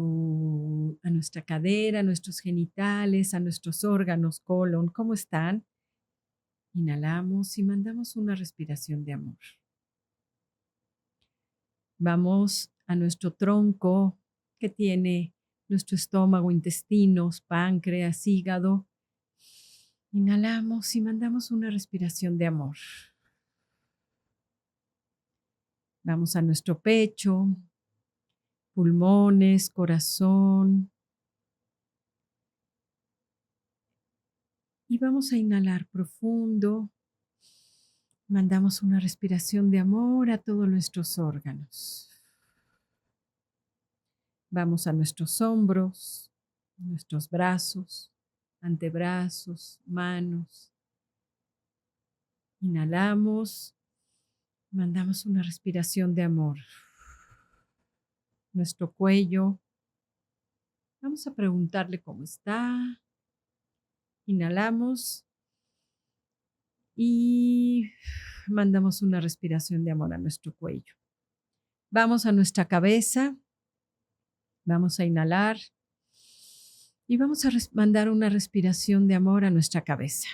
cadera, a nuestros genitales, a nuestros órganos, colon, ¿cómo están? Inhalamos y mandamos una respiración de amor. Vamos a nuestro tronco que tiene nuestro estómago, intestinos, páncreas, hígado. Inhalamos y mandamos una respiración de amor. Vamos a nuestro pecho, pulmones, corazón. Y vamos a inhalar profundo. Mandamos una respiración de amor a todos nuestros órganos. Vamos a nuestros hombros, nuestros brazos, antebrazos, manos. Inhalamos, mandamos una respiración de amor. Nuestro cuello. Vamos a preguntarle cómo está. Inhalamos y mandamos una respiración de amor a nuestro cuello. Vamos a nuestra cabeza. Vamos a inhalar y vamos a mandar una respiración de amor a nuestra cabeza.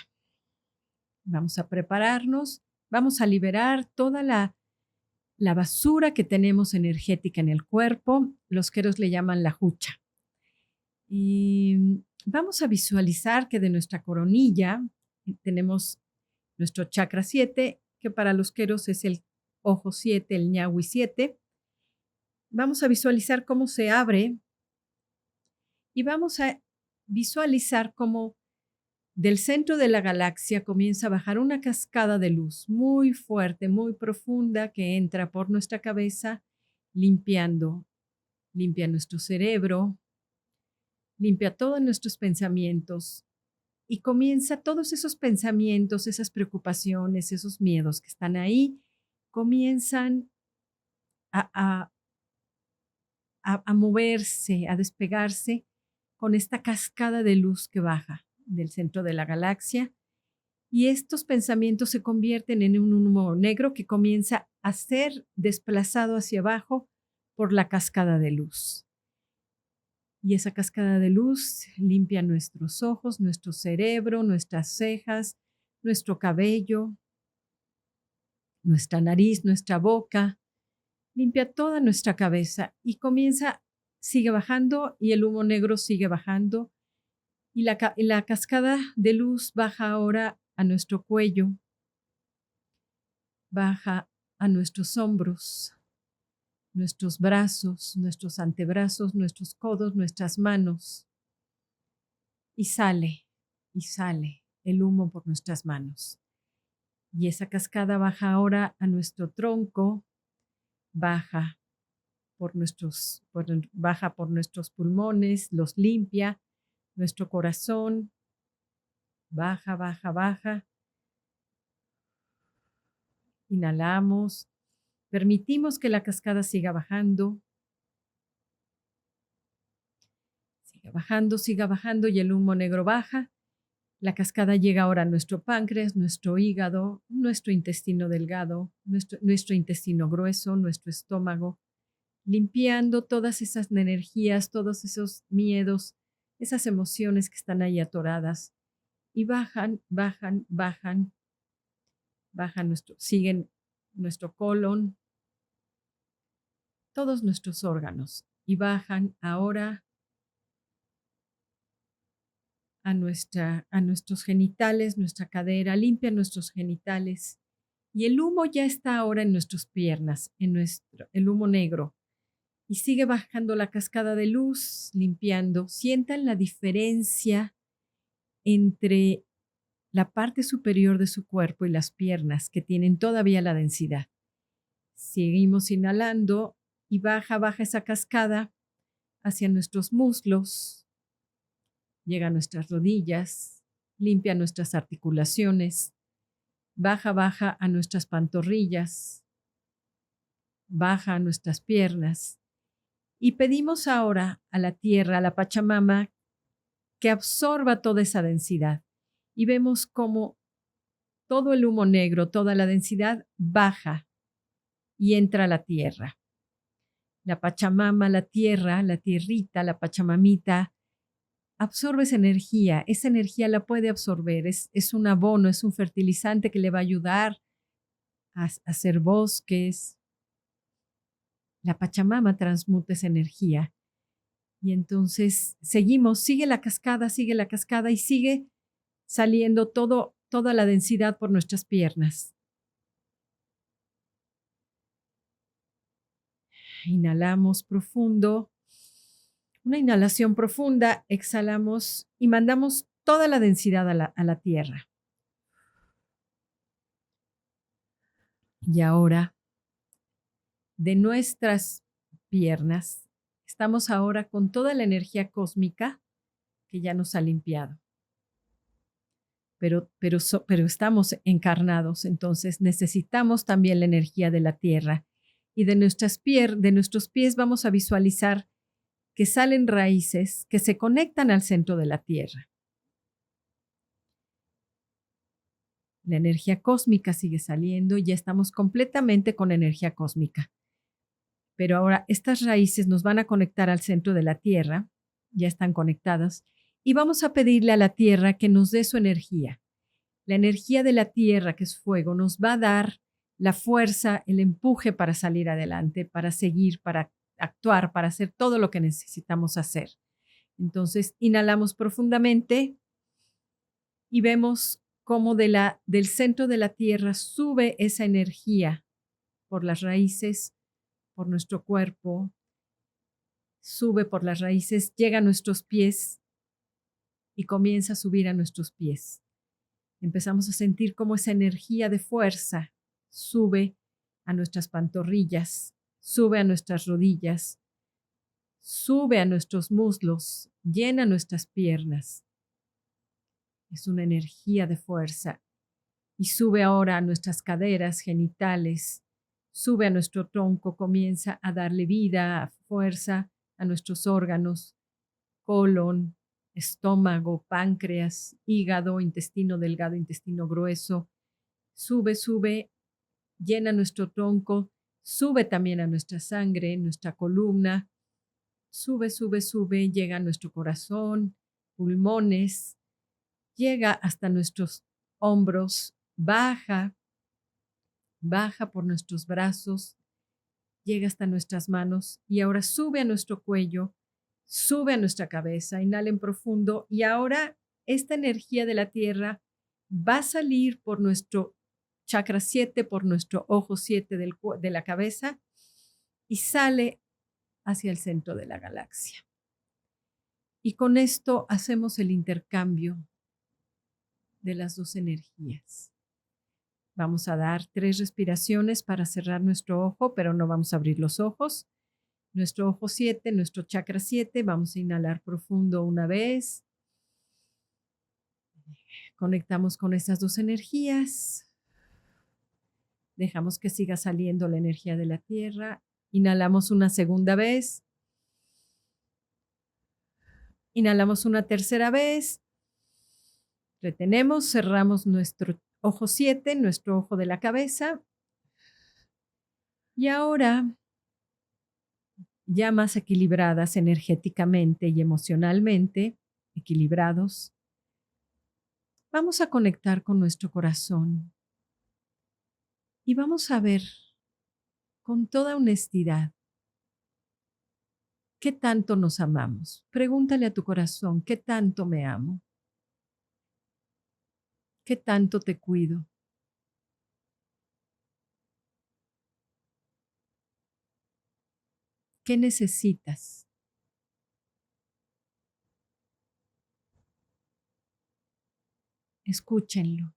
Vamos a prepararnos, vamos a liberar toda la basura que tenemos energética en el cuerpo. Los queros le llaman la jucha. Y vamos a visualizar que de nuestra coronilla tenemos nuestro chakra 7, que para los queros es el ojo 7, el ñahui 7. Vamos a visualizar cómo se abre y vamos a visualizar cómo del centro de la galaxia comienza a bajar una cascada de luz muy fuerte, muy profunda, que entra por nuestra cabeza, limpia nuestro cerebro, limpia todos nuestros pensamientos y comienza todos esos pensamientos, esas preocupaciones, esos miedos que están ahí, comienzan a moverse, a despegarse con esta cascada de luz que baja del centro de la galaxia, y estos pensamientos se convierten en un humo negro que comienza a ser desplazado hacia abajo por la cascada de luz. Y esa cascada de luz limpia nuestros ojos, nuestro cerebro, nuestras cejas, nuestro cabello, nuestra nariz, nuestra boca, limpia toda nuestra cabeza y sigue bajando y el humo negro sigue bajando. Y la cascada de luz baja ahora a nuestro cuello, baja a nuestros hombros, nuestros brazos, nuestros antebrazos, nuestros codos, nuestras manos. Y sale el humo por nuestras manos. Y esa cascada baja ahora a nuestro tronco, baja por nuestros pulmones, los limpia. Nuestro corazón baja, baja, baja. Inhalamos. Permitimos que la cascada siga bajando. Siga bajando y el humo negro baja. La cascada llega ahora a nuestro páncreas, nuestro hígado, nuestro intestino delgado, nuestro intestino grueso, nuestro estómago, limpiando todas esas energías, todos esos miedos, esas emociones que están ahí atoradas y bajan, siguen nuestro colon, todos nuestros órganos y bajan ahora a nuestros genitales, nuestra cadera, limpian nuestros genitales y el humo ya está ahora en nuestras piernas, el humo negro. Y sigue bajando la cascada de luz, limpiando. Sientan la diferencia entre la parte superior de su cuerpo y las piernas, que tienen todavía la densidad. Seguimos inhalando y baja esa cascada hacia nuestros muslos, llega a nuestras rodillas, limpia nuestras articulaciones, baja a nuestras pantorrillas, baja a nuestras piernas. Y pedimos ahora a la tierra, a la Pachamama, que absorba toda esa densidad. Y vemos cómo todo el humo negro, toda la densidad baja y entra a la tierra. La Pachamama, la tierra, la tierrita, la Pachamamita, absorbe esa energía la puede absorber, es un abono, es un fertilizante que le va a ayudar a hacer bosques. La Pachamama transmuta esa energía. Y entonces sigue la cascada y sigue saliendo toda la densidad por nuestras piernas. Inhalamos profundo, una inhalación profunda, exhalamos y mandamos toda la densidad a la tierra. Y ahora, de nuestras piernas, estamos ahora con toda la energía cósmica que ya nos ha limpiado. Pero estamos encarnados, entonces necesitamos también la energía de la tierra. Y de nuestros pies vamos a visualizar que salen raíces que se conectan al centro de la tierra. La energía cósmica sigue saliendo y ya estamos completamente con energía cósmica. Pero ahora estas raíces nos van a conectar al centro de la tierra, ya están conectadas, y vamos a pedirle a la tierra que nos dé su energía. La energía de la tierra, que es fuego, nos va a dar la fuerza, el empuje para salir adelante, para seguir, para actuar, para hacer todo lo que necesitamos hacer. Entonces, inhalamos profundamente y vemos cómo del centro de la tierra sube esa energía por las raíces, por nuestro cuerpo, sube por las raíces, llega a nuestros pies y comienza a subir a nuestros pies. Empezamos a sentir cómo esa energía de fuerza sube a nuestras pantorrillas, sube a nuestras rodillas, sube a nuestros muslos, llena nuestras piernas. Es una energía de fuerza y sube ahora a nuestras caderas, genitales, sube a nuestro tronco, comienza a darle vida, fuerza a nuestros órganos, colon, estómago, páncreas, hígado, intestino delgado, intestino grueso. Sube, llena nuestro tronco, sube también a nuestra sangre, nuestra columna. Sube, llega a nuestro corazón, pulmones, llega hasta nuestros hombros, baja por nuestros brazos, llega hasta nuestras manos y ahora sube a nuestro cuello, sube a nuestra cabeza, inhalen profundo y ahora esta energía de la tierra va a salir por nuestro chakra 7, por nuestro ojo 7 de la cabeza y sale hacia el centro de la galaxia. Y con esto hacemos el intercambio de las dos energías. Vamos a dar 3 respiraciones para cerrar nuestro ojo, pero no vamos a abrir los ojos. Nuestro ojo 7, nuestro chakra 7, vamos a inhalar profundo una vez. Conectamos con estas dos energías. Dejamos que siga saliendo la energía de la tierra. Inhalamos una segunda vez. Inhalamos una tercera vez. Retenemos, cerramos nuestro ojo 7, nuestro ojo de la cabeza. Y ahora, ya más equilibradas energéticamente y emocionalmente, equilibrados. Vamos a conectar con nuestro corazón y vamos a ver con toda honestidad qué tanto nos amamos. Pregúntale a tu corazón, ¿qué tanto me amo? ¿Qué tanto te cuido? ¿Qué necesitas? Escúchenlo.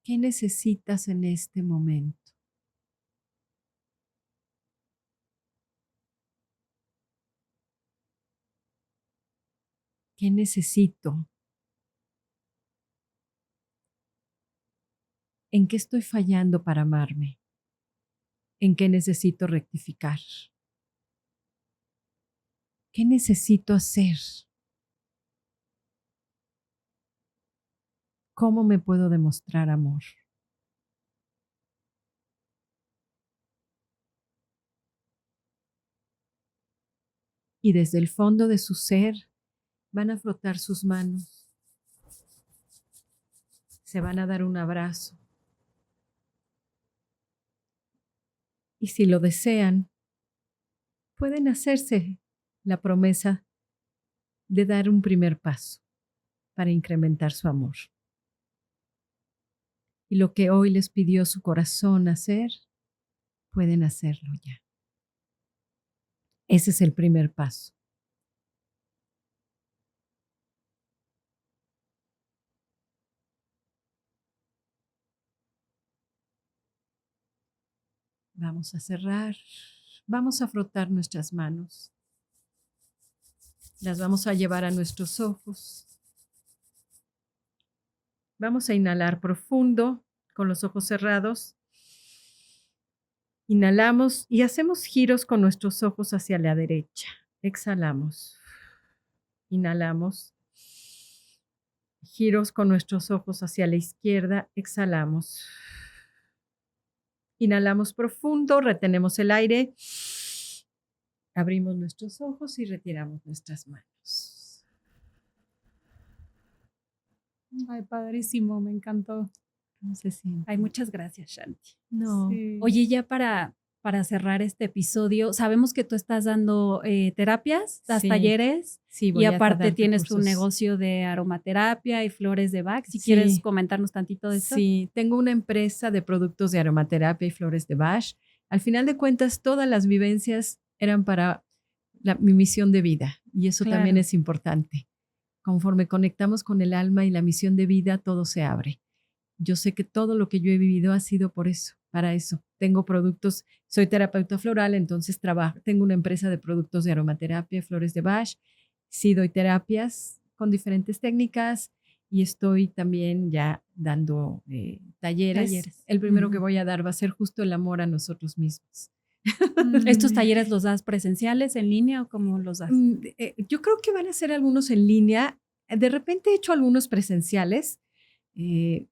¿Qué necesitas en este momento? ¿Qué necesito? ¿En qué estoy fallando para amarme? ¿En qué necesito rectificar? ¿Qué necesito hacer? ¿Cómo me puedo demostrar amor? Y desde el fondo de su ser van a frotar sus manos. Se van a dar un abrazo. Y si lo desean, pueden hacerse la promesa de dar un primer paso para incrementar su amor. Y lo que hoy les pidió su corazón hacer, pueden hacerlo ya. Ese es el primer paso. Vamos a cerrar, vamos a frotar nuestras manos. Las vamos a llevar a nuestros ojos. Vamos a inhalar profundo con los ojos cerrados. Inhalamos y hacemos giros con nuestros ojos hacia la derecha. Exhalamos. Inhalamos. Giros con nuestros ojos hacia la izquierda. Exhalamos. Inhalamos profundo, retenemos el aire. Abrimos nuestros ojos y retiramos nuestras manos. Ay, padrísimo, me encantó. ¿Cómo se siente? Ay, muchas gracias, Shanti. No. Sí. Oye, ya para cerrar este episodio, sabemos que tú estás dando terapias, das Sí. talleres Sí, voy y a aparte darte tienes tu cursos. negocio de aromaterapia y flores de Bach. Si Sí. quieres comentarnos tantito de esto. Sí, tengo una empresa de productos de aromaterapia y flores de Bach. Al final de cuentas, todas las vivencias eran para mi misión de vida y eso Claro. también es importante. Conforme conectamos con el alma y la misión de vida, todo se abre. Yo sé que todo lo que yo he vivido ha sido por eso, para eso. Tengo productos, soy terapeuta floral, entonces tengo una empresa de productos de aromaterapia, flores de Bach. Sí doy terapias con diferentes técnicas y estoy también ya dando talleres. El primero que voy a dar va a ser justo el amor a nosotros mismos. ¿Estos talleres los das presenciales, en línea o cómo los das? Yo creo que van a ser algunos en línea. De repente he hecho algunos presenciales.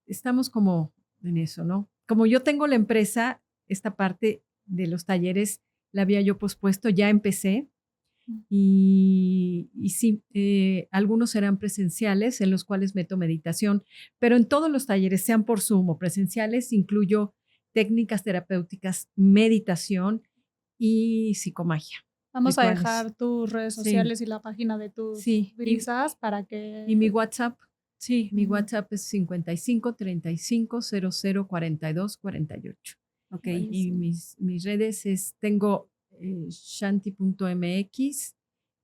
Estamos como en eso, ¿no? Como yo tengo la empresa, esta parte de los talleres la había yo pospuesto, ya empecé. Y sí, algunos serán presenciales en los cuales meto meditación, pero en todos los talleres, sean por Zoom o presenciales, incluyo técnicas terapéuticas, meditación y psicomagia. Vamos a rituales. dejar tus redes Sí. sociales y la página de tus Sí. brisas para que... Y mi WhatsApp, Sí. mi WhatsApp es 55 35 00 42 48. Ok. Y mis redes tengo shanti.mx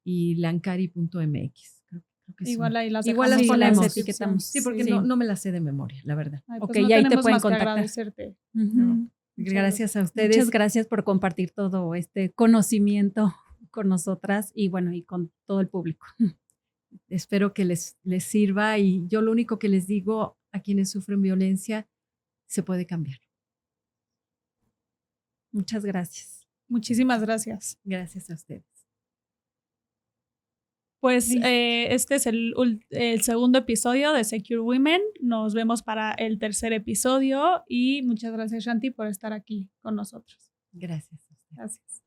y lankari.mx. Creo que Igual son. ahí las Igual dejamos las en la ponemos. descripción. Sí, porque Sí. no me las sé de memoria, la verdad. Ay, pues Ok, no y ahí te tenemos pueden más que contactar. agradecerte. No. Gracias a ustedes. Muchas gracias por compartir todo este conocimiento con nosotras y bueno, y con todo el público. Espero que les sirva y yo lo único que les digo a quienes sufren violencia, se puede cambiar. Muchas gracias. Muchísimas gracias. Gracias a ustedes. Pues Listo. este es el segundo episodio de Secure Women. Nos vemos para el tercer episodio y muchas gracias, Shanti, por estar aquí con nosotros. Gracias a ustedes. Gracias.